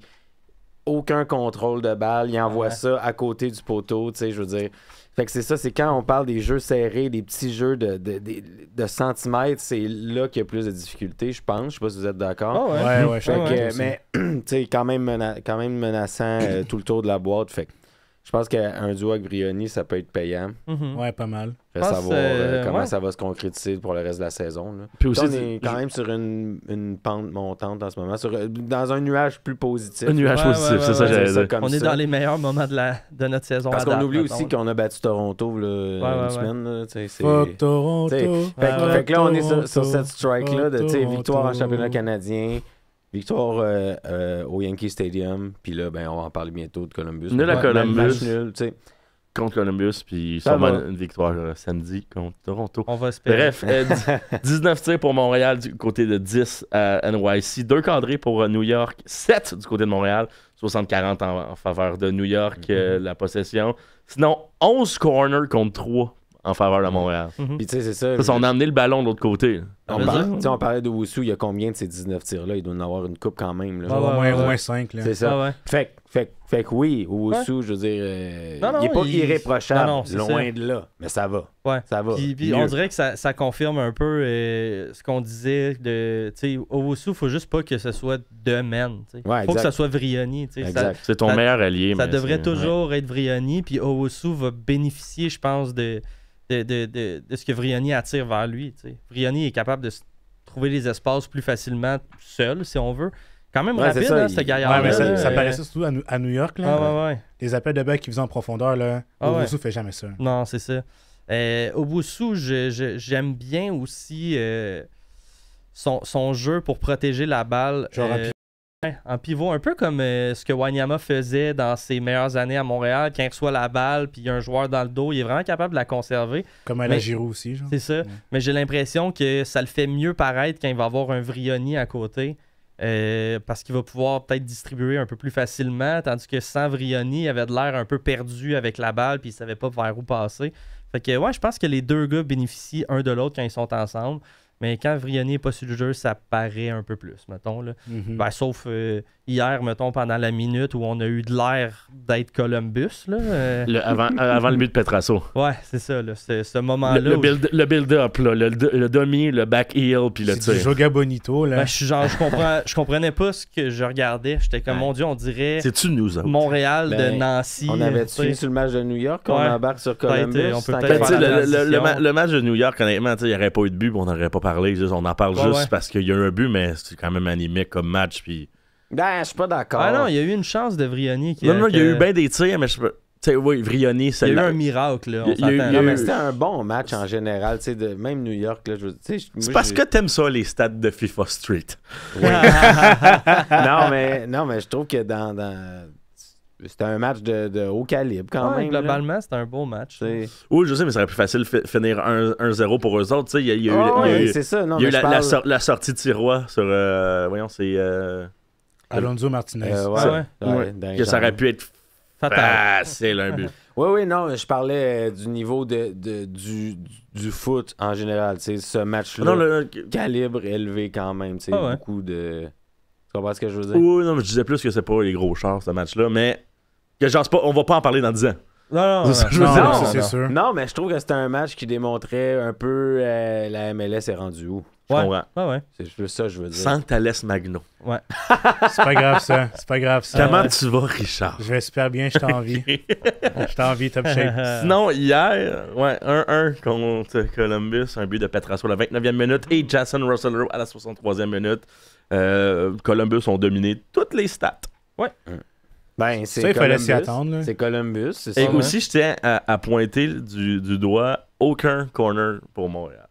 S5: aucun contrôle de balle. Il envoie ça à côté du poteau, tu sais, je veux dire. Fait que c'est ça, c'est quand on parle des jeux serrés, des petits jeux de centimètres, c'est là qu'il y a plus de difficultés, je pense. Je sais pas si vous êtes d'accord.
S7: Ouais, je
S5: sais. Mais, tu sais, quand même menaçant tout le tour de la boîte. Fait que je pense qu'un duo avec Vrioni, ça peut être payant.
S7: Ouais, pas mal.
S5: Reste à voir comment ça va se concrétiser pour le reste de la saison. Là.
S4: Puis aussi,
S5: on est quand même sur une pente montante en ce moment, dans un nuage plus positif.
S4: Un nuage positif, c'est ça, j'allais dire.
S6: On est dans les meilleurs moments de notre saison.
S5: Parce qu'on oublie aussi qu'on a battu Toronto une semaine. Là,
S7: Toronto.
S5: Fait que là, on est sur cette strike-là de victoire en championnat canadien. Victoire au Yankee Stadium, puis là, ben, on va en parler bientôt de Columbus.
S4: Nul à Columbus.
S5: Nul,
S4: contre Columbus, puis sûrement une victoire samedi contre Toronto.
S6: On va espérer.
S4: Bref, 19 tirs pour Montréal du côté de 10 à NYC. 2 cadrés pour New York, 7 du côté de Montréal. 60-40 en faveur de New York, la possession. Sinon, 11 corners contre 3 en faveur de Montréal.
S5: Puis tu sais, c'est ça.
S4: On a amené le ballon de l'autre côté.
S5: On parlait de Owusu, il y a combien de ces 19 tirs-là? Il doit en avoir une coupe quand même. Là.
S7: Au moins 5. Là.
S5: C'est ça. Fait que oui, Owusu, je veux dire, il n'est pas irréprochable, loin de là, mais ça va.
S6: Ouais.
S5: Ça va.
S6: Puis on dirait que ça confirme un peu ce qu'on disait de Owusu, il faut juste pas que ce soit de men. Il faut que ce soit Vrioni.
S4: C'est ton meilleur allié.
S6: Ça devrait toujours être Vrioni, puis Owusu va bénéficier, je pense, de ce que Vrioni attire vers lui. Vrioni est capable de trouver les espaces plus facilement seul, si on veut. Quand même rapide, ce gaillard-là.
S7: Ouais, ça paraissait surtout à New York. Là, les appels de balle qu'il faisait en profondeur, Owusu fait jamais ça.
S6: Non, c'est ça. Owusu, j'aime bien aussi son jeu pour protéger la balle.
S7: Genre
S6: en pivot, un peu comme ce que Wanyama faisait dans ses meilleures années à Montréal, quand il reçoit la balle, puis il y a un joueur dans le dos, il est vraiment capable de la conserver.
S7: Comme à la Giroud aussi. Genre.
S6: C'est ça. Ouais. Mais j'ai l'impression que ça le fait mieux paraître quand il va avoir un Vrioni à côté. Parce qu'il va pouvoir peut-être distribuer un peu plus facilement, tandis que sans Vrioni, il avait de l'air un peu perdu avec la balle, puis il savait pas vers où passer. Fait que je pense que les deux gars bénéficient un de l'autre quand ils sont ensemble. Mais quand Vrioni n'est pas sur le jeu, ça paraît un peu plus, mettons. Là. Mm-hmm. Sauf hier, mettons, pendant la minute où on a eu de l'air d'être Columbus. Là,
S4: avant le but de Petrasso.
S6: Ouais, c'est ça. Là, ce moment-là.
S4: Le build-up, le dummy, le back heel, puis le tir.
S7: C'est du Joga Bonito. Là.
S6: Je comprenais pas ce que je regardais. J'étais comme, mon Dieu, on dirait
S4: c'est-tu nous autres?
S6: Montréal de Nancy.
S5: On avait fini sur le match de New York, on embarque sur Columbus.
S4: Le match de New York, honnêtement, il n'y aurait pas eu de but, on n'aurait pas parlé. On en parle juste parce qu'il y a eu un but, mais c'est quand même animé comme match. Puis...
S5: je suis pas d'accord.
S6: Ah non, il y a eu une chance de Vrioni.
S4: Il y a eu bien des tirs, mais je peux... Vrioni,
S6: il y a eu un miracle. Là,
S5: mais c'était un bon match en général. Même New York. Là,
S4: c'est parce que t'aimes ça, les stats de FIFA Street.
S5: Oui. non, mais je trouve que c'était un match de haut calibre quand même.
S6: Globalement, c'était un beau match.
S4: Oui, je sais, mais ça aurait pu facile finir 1-0 pour eux autres. Il y a eu la sortie de Sirois sur... voyons, c'est...
S7: Alonso Martinez.
S4: Que ça aurait pu être facile, un but.
S5: Oui, non, je parlais du niveau du foot en général. Ce match-là, calibre élevé quand même. Beaucoup de... Tu comprends ce que je veux dire?
S4: Oui, non, mais je disais plus que c'est pas les gros chars, ce match-là, mais... On va pas en parler dans 10 ans.
S6: Non,
S7: c'est sûr.
S5: Non, mais je trouve que c'était un match qui démontrait un peu la MLS est rendue où.
S6: Ouais.
S5: C'est juste ça, je veux dire.
S4: Sans Thales Magno.
S6: Ouais.
S7: C'est pas grave, ça.
S4: Comment tu vas, Richard?
S7: Je vais super bien, je t'envie. Je t'envie, top shape.
S4: Sinon, hier, 1-1 contre Columbus, un but de Petrasso à la 29e minute et Jason Russell Rowe à la 63e minute. Columbus ont dominé toutes les stats.
S6: Ouais.
S5: C'est
S7: ça, il fallait s'y attendre.
S5: C'est Columbus, c'est ça.
S4: Et aussi, je tiens à pointer du doigt aucun corner pour Montréal.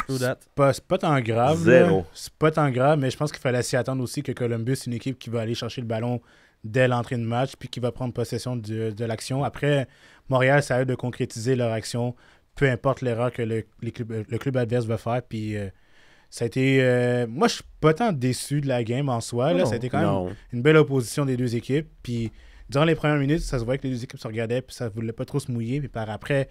S7: C'est pas tant grave.
S4: Zéro.
S7: C'est pas tant grave, mais je pense qu'il fallait s'y attendre aussi que Columbus, c'est une équipe qui va aller chercher le ballon dès l'entrée de match puis qui va prendre possession de l'action. Après, Montréal, ça a de concrétiser leur action, peu importe l'erreur que le club adverse va faire. Puis ça a été... moi, je suis pas tant déçu de la game en soi. Là. Ça a été quand même une belle opposition des deux équipes. Puis durant les premières minutes, ça se voyait que les deux équipes se regardaient puis ça voulait pas trop se mouiller. Puis par après,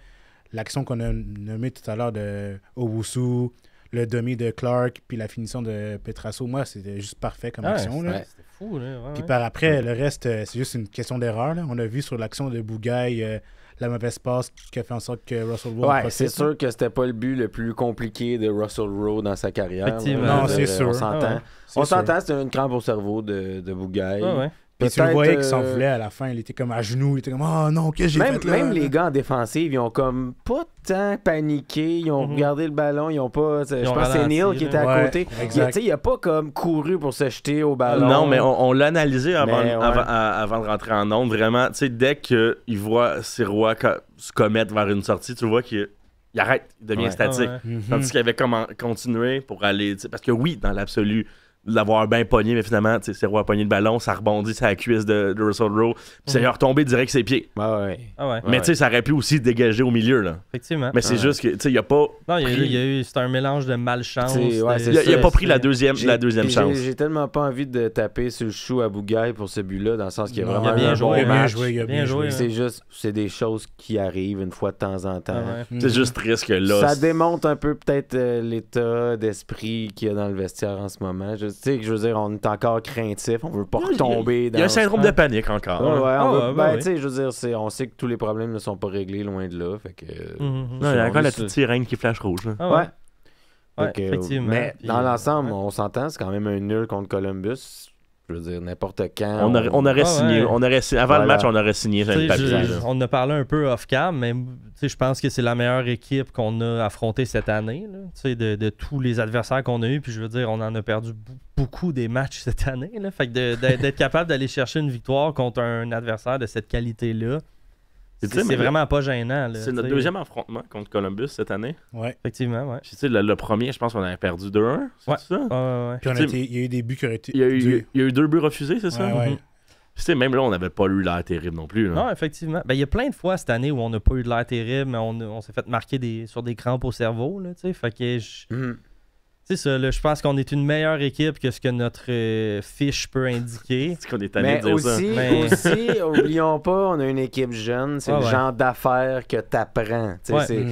S7: l'action qu'on a nommée tout à l'heure de Owusu, le demi de Clark, puis la finition de Petrasso, moi, c'était juste parfait comme action. Là.
S6: C'était fou. Là.
S7: Puis par après, le reste, c'est juste une question d'erreur. Là. On a vu sur l'action de Bougaï la mauvaise passe qui a fait en sorte que Russell Rowe...
S5: Ouais, c'est sûr que c'était pas le but le plus compliqué de Russell Rowe dans sa carrière.
S7: Effectivement. Non, c'est sûr.
S5: On s'entend. On s'entend, c'était une crampe au cerveau de Bougaï.
S7: Puis tu le voyais qu'il s'en voulait à la fin. Il était comme à genoux. Il était comme « Oh non, qu'est-ce que j'ai fait là? »
S5: Même les gars en défensive, ils ont comme pas tant paniqué. Ils ont regardé le ballon. Ils ont pas... Je pense que c'est Neil qui était à côté. Il a pas comme couru pour se jeter au ballon.
S4: Non, mais on l'a analysé avant de rentrer en onde. Vraiment, dès qu'il voit Sirois se commettre vers une sortie, tu vois qu'il arrête, il devient statique. Tandis qu'il avait continué pour aller... Parce que oui, dans l'absolu... l'avoir bien pogné, mais finalement, c'est Roy a pogné le ballon, ça rebondit sur la cuisse de Russell Rowe, puis ça a retombé direct ses pieds. Mais tu sais, ça aurait pu aussi dégager au milieu, là.
S6: Effectivement.
S4: Mais c'est juste que, tu sais, il n'y a pas...
S6: Non, il y a eu... C'est un mélange de malchance.
S4: Il n'a pas pris la deuxième chance.
S5: J'ai tellement pas envie de taper sur le chou à Bougaille pour ce but-là, dans le sens qu'il y a vraiment
S6: bien
S5: un
S6: joué,
S5: bon match.
S7: Il a bien joué.
S5: C'est des choses qui arrivent une fois de temps en temps.
S4: C'est juste triste que là...
S5: Ça démontre un peu peut-être l'état d'esprit qu'il y a dans le vestiaire en ce moment. Tu sais, je veux dire, on est encore craintif, on veut pas retomber dans...
S4: Il y a un syndrome de panique encore.
S5: Tu sais, je veux dire, on sait que tous les problèmes ne sont pas réglés, loin de là, fait que...
S4: il y a encore la petite sirène qui flash rouge.
S6: Effectivement.
S5: Mais dans l'ensemble, on s'entend, c'est quand même un nul contre Columbus. Je veux dire, n'importe quand.
S4: On aurait signé. Avant le match, on aurait signé le papier.
S6: On a parlé un peu off-cam, mais je pense que c'est la meilleure équipe qu'on a affrontée cette année. Là, de tous les adversaires qu'on a eus. Puis je veux dire, on en a perdu beaucoup des matchs cette année. Là. Fait que d'être capable d'aller chercher une victoire contre un adversaire de cette qualité-là, c'est vraiment pas gênant.
S4: C'est notre deuxième affrontement contre Columbus cette année.
S7: Oui.
S6: Effectivement, ouais.
S4: Puis, le premier, je pense qu'on avait perdu 2-1. C'est ça?
S7: Puis il y a eu des buts qui auraient été...
S4: Il y a eu 2 buts refusés, c'est ça?
S7: Ouais.
S4: Puis même là, on n'avait pas eu l'air terrible non plus. Là.
S6: Non, effectivement. Il y a plein de fois cette année où on n'a pas eu de l'air terrible, mais on s'est fait marquer sur des crampes au cerveau. Là, fait que c'est ça, là, je pense qu'on est une meilleure équipe que ce que notre fiche peut indiquer.
S4: C'est qu'on est allé dire ça.
S5: Mais aussi, oublions pas, on a une équipe jeune. C'est le genre d'affaires que t'apprends. C'est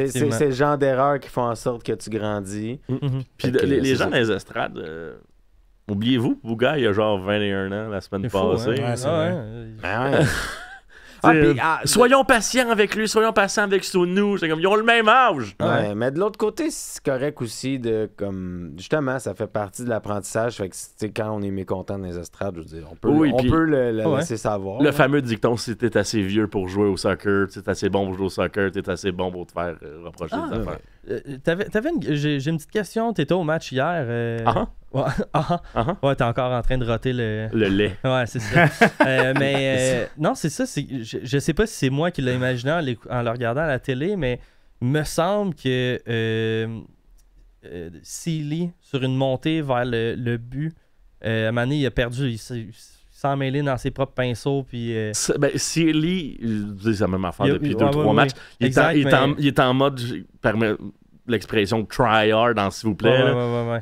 S5: le genre d'erreurs qui font en sorte que tu grandis.
S4: Puis les gens dans les estrades, oubliez-vous, Bouga, il a genre 21 ans la semaine passée. Soyons patients avec lui, soyons patients avec nous. C'est comme, ils ont le même âge.
S5: Ouais, mais de l'autre côté, c'est correct aussi de comme justement, ça fait partie de l'apprentissage. Fait que quand on est mécontent dans les estrades, je veux dire, on peut le laisser savoir.
S4: Le fameux dicton, si t'es assez vieux pour jouer au soccer, t'es assez bon pour jouer au soccer, t'es assez bon pour te faire reprocher des affaires.
S6: J'ai une petite question. T'étais au match hier. Ouais, t'es encore en train de roter le
S4: lait.
S6: Ouais, c'est ça. Non, c'est ça. Je sais pas si c'est moi qui l'ai imaginé en le regardant à la télé, mais me semble que Sealy, sur une montée vers le but, à un moment donné, il a perdu. Il s'est emmêlé dans ses propres pinceaux. Puis,
S4: Sealy, c'est la même affaire depuis 2-3 matchs. Il est en mode... l'expression try hard, s'il vous plaît.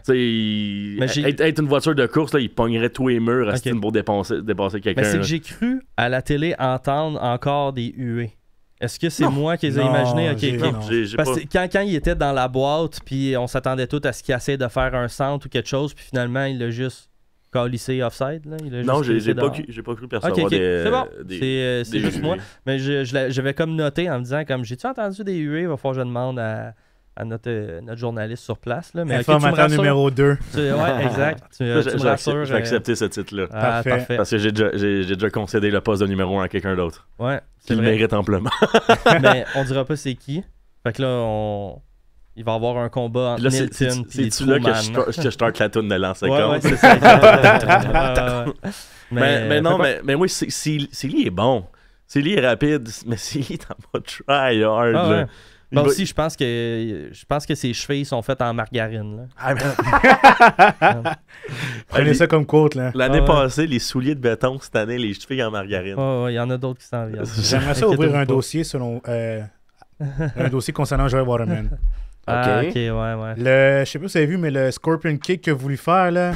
S4: Être une voiture de course, là, il pognerait tous les murs pour dépasser quelqu'un.
S6: Mais c'est que j'ai cru à la télé entendre encore des huées. Est-ce que c'est moi qui les ai imaginés? Parce que quand il était dans la boîte, puis on s'attendait tous à ce qu'il essaie de faire un centre ou quelque chose, puis finalement, il l'a juste calissé offside. Là.
S4: Non, j'ai pas cru percevoir des...
S6: C'est bon. C'est juste moi. Mais j'avais comme noté en me disant, comme j'ai-tu entendu des huées? Il va falloir que je demande à notre journaliste sur place. Là. Mais
S7: informateur numéro 2.
S6: Ouais, exact. Tu me rassures.
S4: Je vais accepter ce titre-là.
S6: Parfait.
S4: Parce que j'ai déjà concédé le poste de numéro 1 à quelqu'un d'autre.
S6: Ouais.
S4: Qui le mérite amplement.
S6: Mais on dira pas c'est qui. Fait que là, il va y avoir un combat entre Nilton et les
S4: C'est-tu là que je starte la toune de l'an 50?
S6: Ouais, c'est ça.
S4: Mais non, mais moi, Sealy est bon. Sealy est rapide, mais Sealy est en mode try hard.
S6: Bon, aussi, je pense que ses chevilles sont faites en margarine.
S7: Prenez ça comme quote.
S4: L'année passée, les souliers de béton. Cette année, les chevilles en margarine.
S6: Il y en a d'autres qui s'en viennent.
S7: J'aimerais ça ouvrir un dossier un dossier concernant Joey Waterman.
S6: Ok, ouais.
S7: Je sais pas si vous avez vu, mais le Scorpion Kick qu'il a voulu faire, là...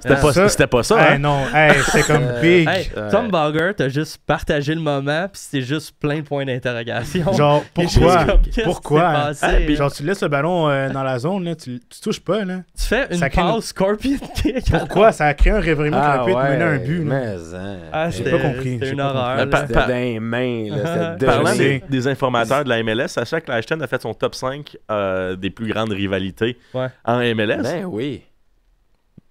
S4: C'était pas ça, hein?
S7: Non, c'était comme big.
S6: Tom Bogert a juste partagé le moment, puis c'est juste plein de points d'interrogation.
S7: Genre, pourquoi?
S6: Genre,
S7: tu laisses le ballon dans la zone, là, tu touches pas, là.
S6: Tu fais une passe Scorpion Kick.
S7: Pourquoi? Ça a créé un réveillement qui aurait pu te mener un but.
S5: J'ai
S7: pas compris.
S6: C'était une horreur.
S5: C'était dans les mains.
S4: Parlant des informateurs de la MLS, sachez que l'Ashton a fait son top 5 des plus grandes rivalités en MLS.
S5: Ben oui.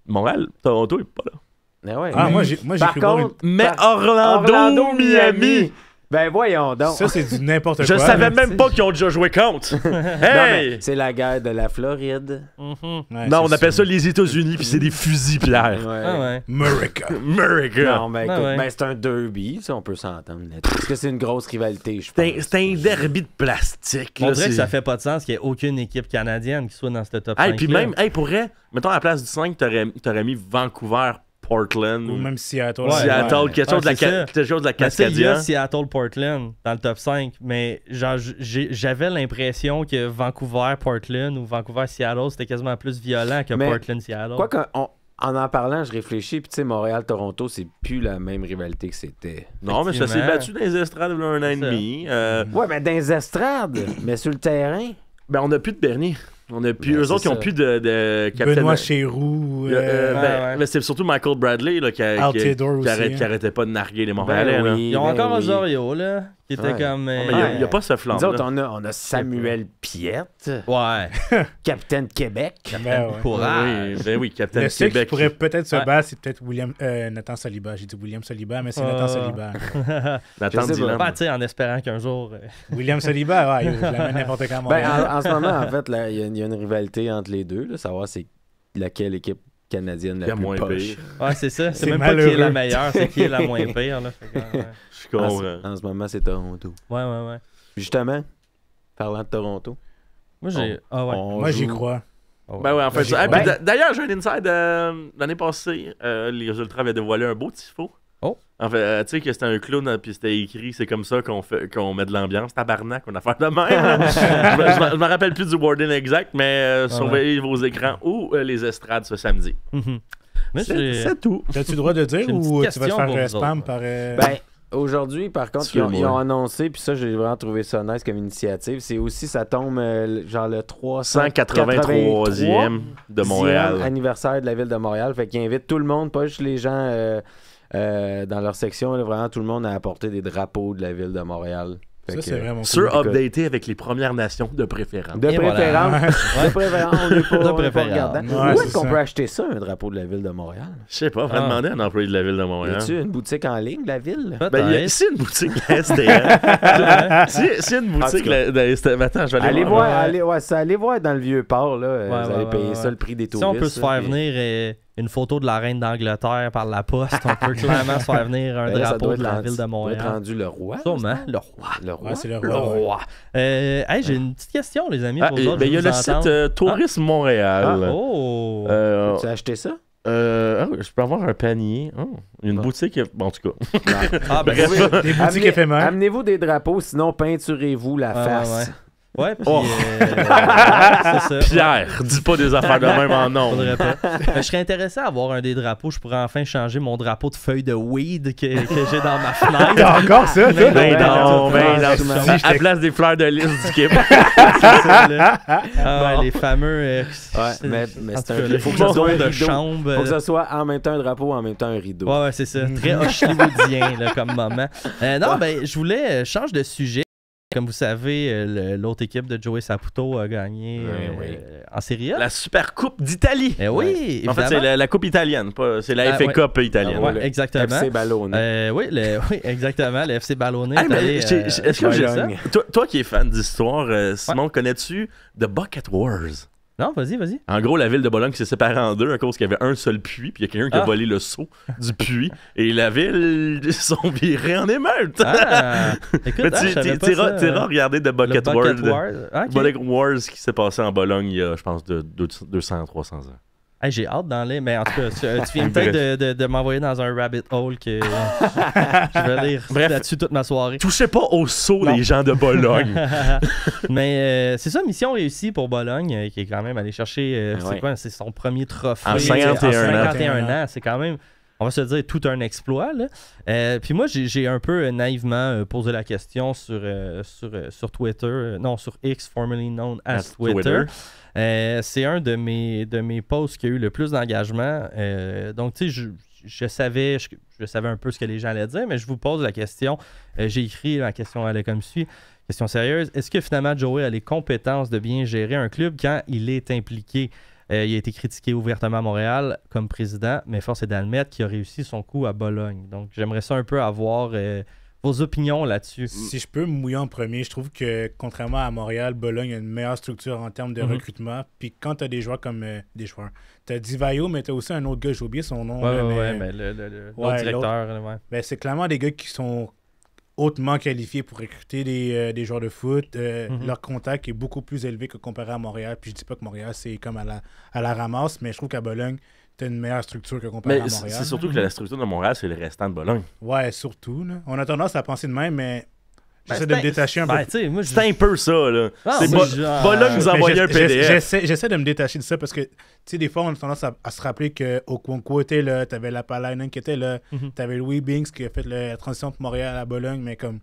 S4: Montréal, Toronto est pas là.
S5: Mais ouais.
S7: Moi j'ai
S5: Par contre,
S4: mais Orlando, Miami.
S5: Ben voyons donc.
S7: Ça, c'est du n'importe quoi.
S4: Je savais
S7: là.
S4: même pas qu'ils ont déjà joué contre.
S5: Non,
S4: Hey!
S5: mais c'est la guerre de la Floride.
S7: Ouais,
S4: Non, on
S7: c'est
S4: appelle ça les États-Unis, puis c'est des fusils, Pierre.
S6: Ah ouais.
S7: America.
S4: America.
S5: Non, mais écoute,
S6: ouais.
S5: ben, c'est un derby, ça, on peut s'entendre là-dessus. Parce que c'est une grosse rivalité, je pense.
S4: C'est un derby de plastique.
S6: On
S4: là,
S6: dirait que
S4: c'est-
S6: ça fait pas de sens qu'il n'y ait aucune équipe canadienne qui soit dans ce top 5.
S4: Hey, puis même, pour vrai, mettons à la place du 5, t'aurais mis Vancouver, Portland,
S7: Ou même Seattle.
S6: Ouais.
S4: Seattle,
S7: Ouais.
S4: quelque chose de la
S6: c'est ça.
S4: quelque chose de la
S6: Ben, tu sais, il y a
S4: Cascadia.
S6: Seattle-Portland dans le top 5, mais genre, j'avais l'impression que Vancouver-Portland ou Vancouver-Seattle, c'était quasiment plus violent que
S5: Mais
S6: Portland-Seattle.
S5: Quoi en parlant, je réfléchis, puis tu sais, Montréal-Toronto, c'est plus la même rivalité que c'était.
S4: Non, mais ça s'est
S6: Effectivement.
S4: battu dans les estrades il y a un an et demi.
S5: Ouais, mais dans les estrades, mais sur le terrain.
S4: Ben, on n'a plus de Bernier. On a plus,
S5: Ben,
S4: eux
S5: c'est
S4: autres, ils n'ont
S5: ça.
S4: plus de capitaine.
S7: Benoît Chéroux.
S6: ouais.
S4: Mais c'est surtout Michael Bradley là,
S7: Al Theodore aussi, hein.
S4: qui arrêtait pas de narguer les Montréalais.
S5: Ben
S4: là.
S5: oui,
S6: Ils ont
S5: ben
S6: encore
S5: oui.
S6: Osorio, là, qui était
S5: Ouais.
S6: comme...
S4: Non, mais il n'y a pas ce flanc.
S5: Nous autres, on a Samuel Piette,
S6: Ouais.
S5: capitaine de Québec.
S7: Ben ouais.
S6: Courage.
S4: Oui, Capitaine
S7: Le seul qui
S4: Québec.
S7: pourrait peut-être se
S6: Ouais.
S7: battre, c'est peut-être Nathan Saliba. J'ai dit William Saliba, mais c'est Nathan Saliba.
S4: Nathan
S5: Je sais
S4: Dillon.
S6: Bah, tu sais, en espérant qu'un jour...
S7: William Saliba, ouais, je l'amène n'importe quand. à
S5: Ben,
S7: Montréal.
S5: en ce moment, en fait, là, il y a une rivalité entre les deux, là, savoir c'est laquelle équipe canadienne
S4: Il y
S5: la
S4: a
S5: plus
S4: moins
S5: poche.
S4: pire.
S6: Ouais, c'est ça. C'est
S7: C'est
S6: même pas qui est la
S7: malheureux.
S6: meilleure, c'est qui est la moins pire, là. Fait que, ouais.
S4: Je
S5: En,
S4: comprends.
S5: en ce moment, c'est Toronto.
S6: Ouais, ouais, ouais.
S5: Justement, parlant de Toronto,
S6: Moi, j'ai... Ah ouais.
S5: on
S7: Moi, j'y
S5: joue-
S7: crois.
S6: Ah ouais.
S4: Ben ouais, en fait,
S7: J'ai-
S4: ça. Ah,
S5: Ben-
S4: puis d'ailleurs, j'ai un inside l'année passée. Les Ultras avaient dévoilé un beau tifo.
S6: Oh.
S4: En fait, tu sais que c'était un clown, puis c'était écrit, c'est comme ça qu'on met de l'ambiance, tabarnak, on a affaire de même. Je me rappelle plus du wording exact, mais surveillez vos écrans ou les estrades ce samedi.
S6: Mhm. Mais
S4: C'est
S6: j'ai...
S4: c'est tout.
S7: As-tu le droit de dire
S6: J'ai une
S7: ou
S6: petite
S7: tu vas te
S6: question
S7: faire
S6: pour vous
S7: spam
S6: autres.
S7: par.
S5: Ben, aujourd'hui, par contre,
S4: Suis-moi.
S5: ils ont annoncé, puis ça, j'ai vraiment trouvé ça nice comme initiative. C'est aussi, ça tombe genre le
S4: 183e de Montréal.
S5: anniversaire de la ville de Montréal. Fait qu'ils invitent tout le monde, pas juste les gens dans leur section, là, vraiment tout le monde à apporter des drapeaux de la ville de Montréal. Fait
S7: Ça,
S5: que,
S7: c'est vraiment
S4: Sur
S7: cool.
S4: updaté avec les Premières Nations de préférence.
S5: de
S6: Et voilà.
S5: préférence. De préférence, on n'est pas,
S6: De
S5: on est pas
S6: préférence.
S5: regardant.
S7: Ouais,
S5: Où
S7: c'est
S5: est-ce qu'on
S7: ça.
S5: peut acheter ça, un drapeau de la ville de Montréal?
S4: Je sais pas, on va
S6: Ah.
S4: demander à un employé de la ville de
S5: Y
S4: Montréal.
S5: a-tu une boutique en ligne de la ville?
S6: Peut-être.
S4: Ben, il y a ici une boutique de la STM. Si une boutique
S5: En tout cas.
S4: de la STM. Attends, je vais aller
S5: Allez
S4: voir.
S5: voir, allez voir dans le vieux port, là. Vous allez payer
S6: ouais.
S5: ça le prix des
S6: Si
S5: touristes.
S6: on peut se
S5: là,
S6: faire
S5: puis-
S6: venir une photo de la reine d'Angleterre par la poste, on peut clairement se faire venir un
S5: Ben là, ça
S6: drapeau
S5: doit
S6: de
S5: être
S6: la
S5: rendu-
S6: ville de
S5: doit être
S6: Montréal.
S5: rendu le roi.
S6: Sûrement, le roi.
S5: Le roi.
S7: Ouais, c'est le
S6: Le
S7: roi.
S6: roi. Hey, j'ai une petite question, les amis,
S4: Ah,
S6: pour vous autres.
S4: ben, il y a
S6: je
S4: le
S6: veux vous
S4: site
S6: entendre.
S4: Tourisme Montréal.
S6: Oh!
S5: Tu as acheté ça?
S4: Je peux avoir un panier. Oh, une boutique. Bon, en tout cas.
S6: Ah, ben,
S4: Bref.
S6: oui.
S7: Des boutiques éphémères.
S5: Amenez-vous des drapeaux, sinon peinturez-vous la
S6: Ouais,
S5: face.
S6: Ouais, puis
S4: Oh.
S6: c'est ça.
S4: Pierre, dis pas des affaires de même en nom.
S6: Faudrait pas. Je serais intéressé à avoir un des drapeaux. Je pourrais enfin changer mon drapeau de feuille de weed que j'ai dans ma fenêtre.
S7: T'as encore ça, toi?
S4: Ben non, ben non.
S5: franchement.
S4: À place des fleurs de lys du Québec.
S6: C'est ça, là. Ah ouais, les fameux.
S5: Ouais, mais
S6: en
S5: c'est
S6: tout
S5: un
S6: cas,
S5: faut
S6: les
S5: que ça soit
S6: photos
S5: un
S6: de
S5: rideau.
S6: chambre.
S5: Faut que ça soit en même temps un drapeau, en même temps un rideau.
S6: Ouais, ouais, c'est ça. Très hollywoodien là, comme moment. Non, ben, je voulais changer de sujet. Comme vous savez, l'autre équipe de Joey Saputo a gagné
S5: oui.
S6: en Série A.
S4: La Super Coupe d'Italie.
S6: Eh oui,
S4: En fait, c'est
S6: évidemment.
S4: la Coupe italienne, c'est la
S6: Ah,
S4: FA
S6: ouais.
S4: Cup italienne.
S6: Ouais,
S5: le
S6: exactement.
S5: FC Ballon.
S6: Oui, oui, exactement. Le FC Ballonnet
S4: Hey,
S6: est
S4: mais
S6: allé,
S4: est-ce que j'ai ça?
S5: Bologne.
S4: Toi qui es fan d'histoire, Simon, connais-tu The Bucket Wars?
S6: Non, vas-y.
S4: En gros, la ville de Bologne s'est séparée en deux à cause qu'il y avait un seul puits, puis il y a quelqu'un qui a volé le seau du puits, et la ville ils sont virés en émeute.
S6: Ah, écoute,
S4: Mais
S6: je savais pas ça.
S4: t'iras regarder The
S6: Le
S4: Bucket
S6: Bucket
S4: Wars.
S6: Wars. Ah, ok.
S4: Bucket Wars qui s'est passé en Bologne il y a, je pense, de 200-300 ans.
S6: Hey, j'ai hâte d'en lire, mais en tout cas, tu viens peut-être de m'envoyer dans un rabbit hole que je vais lire
S4: Bref.
S6: là-dessus toute ma soirée.
S4: Touchez pas au seau, les gens de Bologne.
S6: Mais c'est ça, mission réussie pour Bologne, qui est quand même allé chercher,
S5: Ouais.
S6: c'est son premier trophée.
S4: En 51
S6: En
S4: ans.
S6: 51 ans, c'est quand même, on va se dire, tout un exploit. Là. Puis moi, j'ai un peu naïvement posé la question sur Twitter, non, sur X, formerly known as Twitter. C'est un de mes posts qui a eu le plus d'engagement. Donc, tu sais, je savais un peu ce que les gens allaient dire, mais je vous pose la question. J'ai écrit la question, elle est comme suit. Question sérieuse. Est-ce que finalement Joey a les compétences de bien gérer un club quand il est impliqué? Il a été critiqué ouvertement à Montréal comme président, mais force est d'admettre qu'il a réussi son coup à Bologne. Donc, j'aimerais ça un peu avoir vos opinions là-dessus.
S7: Si je peux me mouiller en premier, je trouve que contrairement à Montréal, Bologne a une meilleure structure en termes de recrutement. Puis quand tu as des joueurs comme tu as Divayo, mais tu as aussi un autre gars, j'ai oublié son nom.
S6: Mais le directeur. Ouais.
S7: Ben, c'est clairement des gars qui sont hautement qualifiés pour recruter des joueurs de foot. Leur contact est beaucoup plus élevé que comparé à Montréal. Puis je dis pas que Montréal, c'est comme à la ramasse, mais je trouve qu'à Bologne, tu as une meilleure structure que comparé à Montréal.
S4: C'est surtout que la structure de Montréal, c'est le restant de Bologne.
S7: Ouais, surtout. Là. On a tendance à penser de même, mais j'essaie de me détacher un peu.
S4: C'est un peu ça, là. Bologne nous envoyait un PDF.
S7: J'essaie de me détacher de ça parce que, tu sais, des fois, on a tendance à se rappeler que Okonkwo était là, t'avais Lapalainen qui était là, t'avais Louis Binks qui a fait la transition de Montréal à Bologne, mais comme,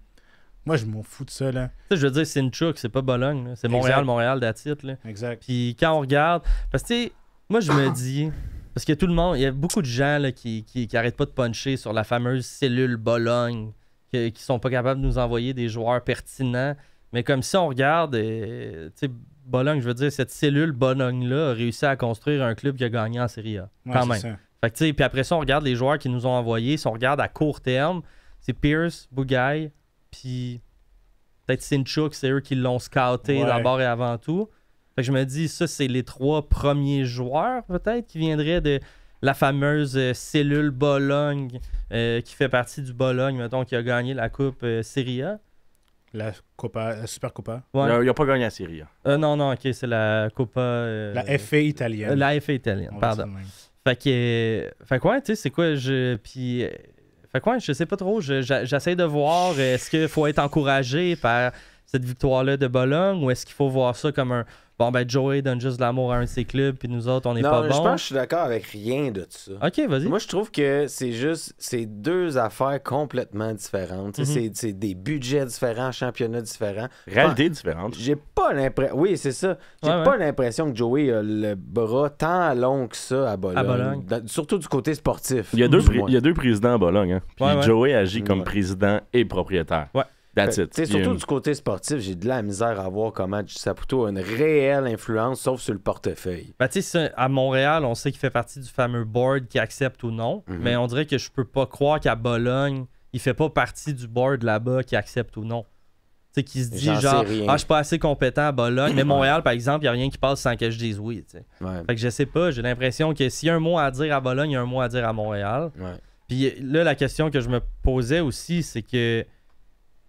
S7: moi, je m'en fous de ça, là.
S6: Je veux dire, c'est Sinchuk, c'est pas Bologne, là. C'est Montréal, that's it, là.
S7: Exact.
S6: Puis quand on regarde, parce que, tu sais, moi, je me dis... Parce que tout le monde, il y a beaucoup de gens là, qui arrêtent pas de puncher sur la fameuse cellule Bologne, qui sont pas capables de nous envoyer des joueurs pertinents. Mais comme si on regarde, tu sais, Bologne, je veux dire, cette cellule Bologne-là a réussi à construire un club qui a gagné en Serie A. Quand même.
S7: Ça.
S6: Fait que, tu sais, puis après ça, on regarde les joueurs qui nous ont envoyés. Si on regarde à court terme, c'est Pierce, Bougaï, puis peut-être Sinchuk, c'est eux qui l'ont scouté d'abord et avant tout. Fait que je me dis, ça, c'est les 3 premiers joueurs, peut-être, qui viendraient de la fameuse cellule Bologne, qui fait partie du Bologne, mettons, qui a gagné la Coupe Serie A.
S7: La Super Copa.
S6: Ouais.
S4: Il n'a pas gagné la Serie A.
S6: Non, ok, c'est la Copa...
S7: la FA italienne.
S6: La FA italienne, pardon. Fait que ouais, tu sais, c'est quoi, Puis... Fait que ouais, je sais pas trop, j'essaie de voir, est-ce qu'il faut être encouragé par cette victoire-là de Bologne, ou est-ce qu'il faut voir ça comme un... Bon, ben, Joey donne juste de l'amour à un de ses clubs, puis nous autres, on n'est pas bons.
S5: Non, je pense que je suis d'accord avec rien de ça.
S6: OK, vas-y.
S5: Moi, je trouve que c'est 2 affaires complètement différentes. C'est des budgets différents, championnats différents.
S4: Réalité différente.
S5: J'ai pas l'impression... Oui, c'est ça. J'ai pas l'impression que Joey a le bras tant long que ça à Bologne. Surtout du côté sportif.
S4: Il y a 2 présidents à Bologne. Hein? Puis Joey agit comme président et propriétaire. Ouais.
S5: Surtout du côté sportif, j'ai de la misère à voir comment Saputo a une réelle influence, sauf sur le portefeuille.
S6: Ben, tu sais, à Montréal, on sait qu'il fait partie du fameux board qui accepte ou non, mais on dirait que je peux pas croire qu'à Bologne, il fait pas partie du board là-bas qui accepte ou non. Tu sais, qui se dit genre, je suis pas assez compétent à Bologne, mais Montréal, par exemple, il n'y a rien qui passe sans que je dise oui. Fait que je sais pas, j'ai l'impression que s'il y a un mot à dire à Bologne, il y a un mot à dire à Montréal. Puis là, la question que je me posais aussi, c'est que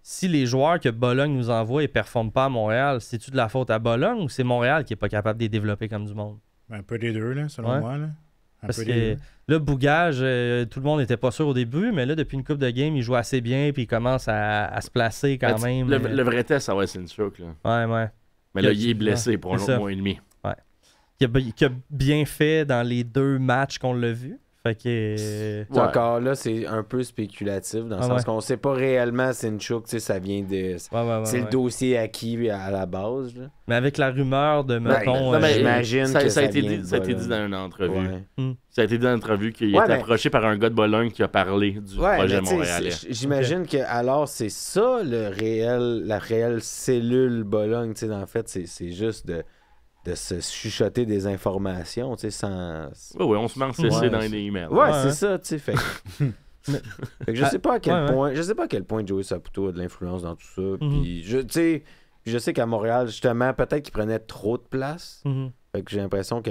S6: si les joueurs que Bologne nous envoie ne performent pas à Montréal, c'est-tu de la faute à Bologne ou c'est Montréal qui n'est pas capable de les développer comme du monde?
S7: Un peu des deux, là, selon moi. Là.
S6: Parce que là, Bougage, tout le monde n'était pas sûr au début, mais là, depuis une couple de games, il joue assez bien puis il commence à se placer quand même.
S4: Le vrai test, ça va être Sinchuk.
S6: Ouais.
S4: Mais là, il est blessé pour un autre mois et demi.
S6: Ouais. Qui a bien fait dans les 2 matchs qu'on l'a vu. Fait que...
S5: Encore là, c'est un peu spéculatif dans le sens qu'on sait pas réellement Sinchuk, tu sais, ça vient de... c'est le dossier acquis à la base. Là.
S6: Mais avec la rumeur de, mettons...
S5: j'imagine que ça a été
S4: dit dans une entrevue. Ça a été dit dans une entrevue qu'il a été approché par un gars de Bologne qui a parlé du projet montréalais.
S5: J'imagine que alors c'est ça la réelle cellule Bologne, tu sais, en fait, c'est juste de se chuchoter des informations, tu sais, sans...
S4: Oui, on se met en CC dans les emails.
S5: C'est ça, tu sais, fait que je sais pas à quel point... Je sais pas à quel point Joey Saputo a de l'influence dans tout ça, puis je sais qu'à Montréal, justement, peut-être qu'il prenait trop de place, fait que j'ai l'impression que...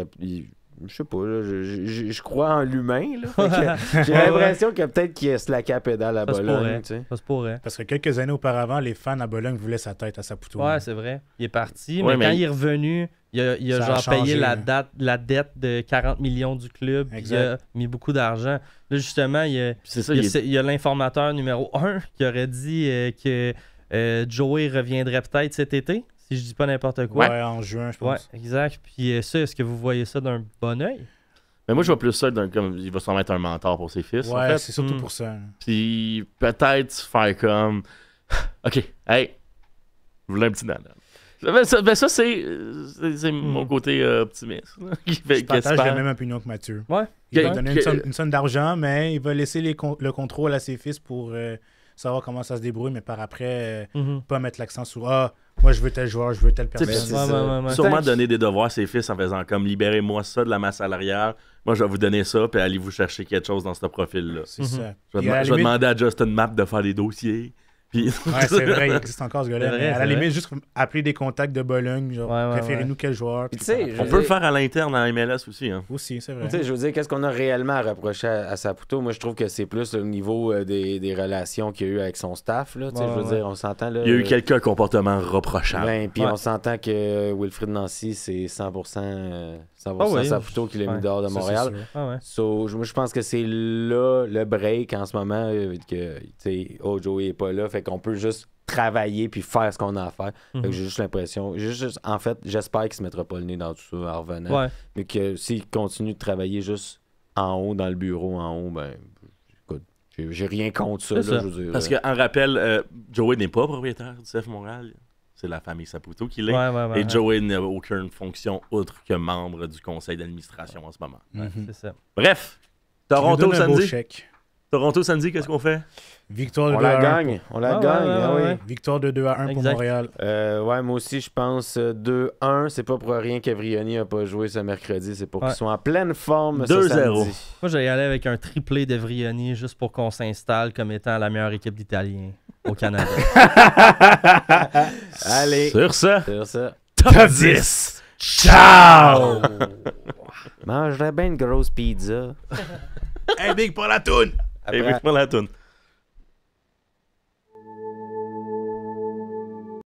S5: Je sais pas, là, je crois en l'humain, là. J'ai l'impression que peut-être qu'il a slacké à pédale à Bologne, tu sais.
S6: Ça se pourrait.
S7: Parce que quelques années auparavant, les fans à Bologne voulaient sa tête à Saputo.
S6: Ouais, c'est vrai. Il est parti, mais quand il est revenu, il a genre payé la dette de 40 millions du club, puis il a mis beaucoup d'argent. Là, justement, il y a l'informateur numéro 1 qui aurait dit que Joey reviendrait peut-être cet été. Si je dis pas n'importe quoi.
S7: Ouais, en juin, je pense.
S6: Ouais, exact. Puis ça, est-ce que vous voyez ça d'un bon œil?
S4: Mais moi, je vois plus ça comme il va sûrement être un mentor pour ses fils.
S7: Ouais,
S4: en fait.
S7: c'est surtout pour ça.
S4: Puis peut-être faire comme... OK, hey, vous voulez un petit nanan. Ça, c'est mon côté optimiste.
S7: Je partage la même opinion que Mathieu.
S6: Ouais.
S7: Il va donner une somme d'argent, mais il va laisser le contrôle à ses fils pour savoir comment ça se débrouille, mais par après, pas mettre l'accent sur moi je veux tel joueur, je veux telle personne.
S4: Sûrement donner des devoirs à ses fils en faisant comme libérez-moi ça de la masse salariale, moi je vais vous donner ça, puis allez vous chercher quelque chose dans ce profil-là.
S7: C'est ça.
S4: Je vais demander à Justin Mapp de faire des dossiers. Puis...
S7: Ouais, c'est vrai, il existe encore ce gars-là.
S6: C'est vrai,
S7: À la
S6: c'est
S7: limite, juste appeler des contacts de Bologne, genre, préférez-nous quel joueur.
S5: Puis tu sais,
S4: On peut le faire à l'interne en MLS aussi. Hein.
S7: Aussi, c'est vrai.
S5: Tu sais, je veux dire, qu'est-ce qu'on a réellement à reprocher à Saputo? Moi, je trouve que c'est plus au niveau des relations qu'il y a eu avec son staff. Là, je veux dire, on s'entend. Là,
S4: Il y a eu quelques comportements reprochables.
S5: Ben, puis on s'entend que Wilfried Nancy, c'est 100%, Saputo qui l'a mis dehors de Montréal. So, moi, je pense que c'est là le break en ce moment, que Joey n'est pas là. Fait qu'on peut juste travailler puis faire ce qu'on a à faire. Fait que j'ai juste l'impression... en fait, j'espère qu'il se mettra pas le nez dans tout ça en revenant. Mais que s'il continue de travailler juste en haut, dans le bureau, en haut, ben... écoute, j'ai rien contre ça. Là, je veux dire,
S4: parce qu'en rappel, Joey n'est pas propriétaire du CF Montréal. C'est la famille Saputo qui l'est. Et Joey n'a aucune fonction outre que membre du conseil d'administration en ce moment.
S6: C'est ça.
S4: Bref, Toronto samedi.
S7: Toronto
S4: samedi, qu'est-ce qu'on fait?
S7: Victoire de 2-1.
S5: On la gagne. On la gagne.
S7: Victoire de 2-1 pour Montréal.
S5: Moi aussi, je pense 2-1. C'est pas pour rien qu'Evrioni n'a pas joué ce mercredi. C'est pour qu'ils soient en pleine forme
S4: 2-0.
S6: Moi, j'allais aller avec un triplé d'Evrioni juste pour qu'on s'installe comme étant la meilleure équipe d'Italiens au Canada.
S5: Allez.
S4: Sur ça.
S7: Top 10.
S5: Ciao! Mangerais bien une grosse pizza.
S7: Hey, Big pour la toune!
S4: Big pour la toune.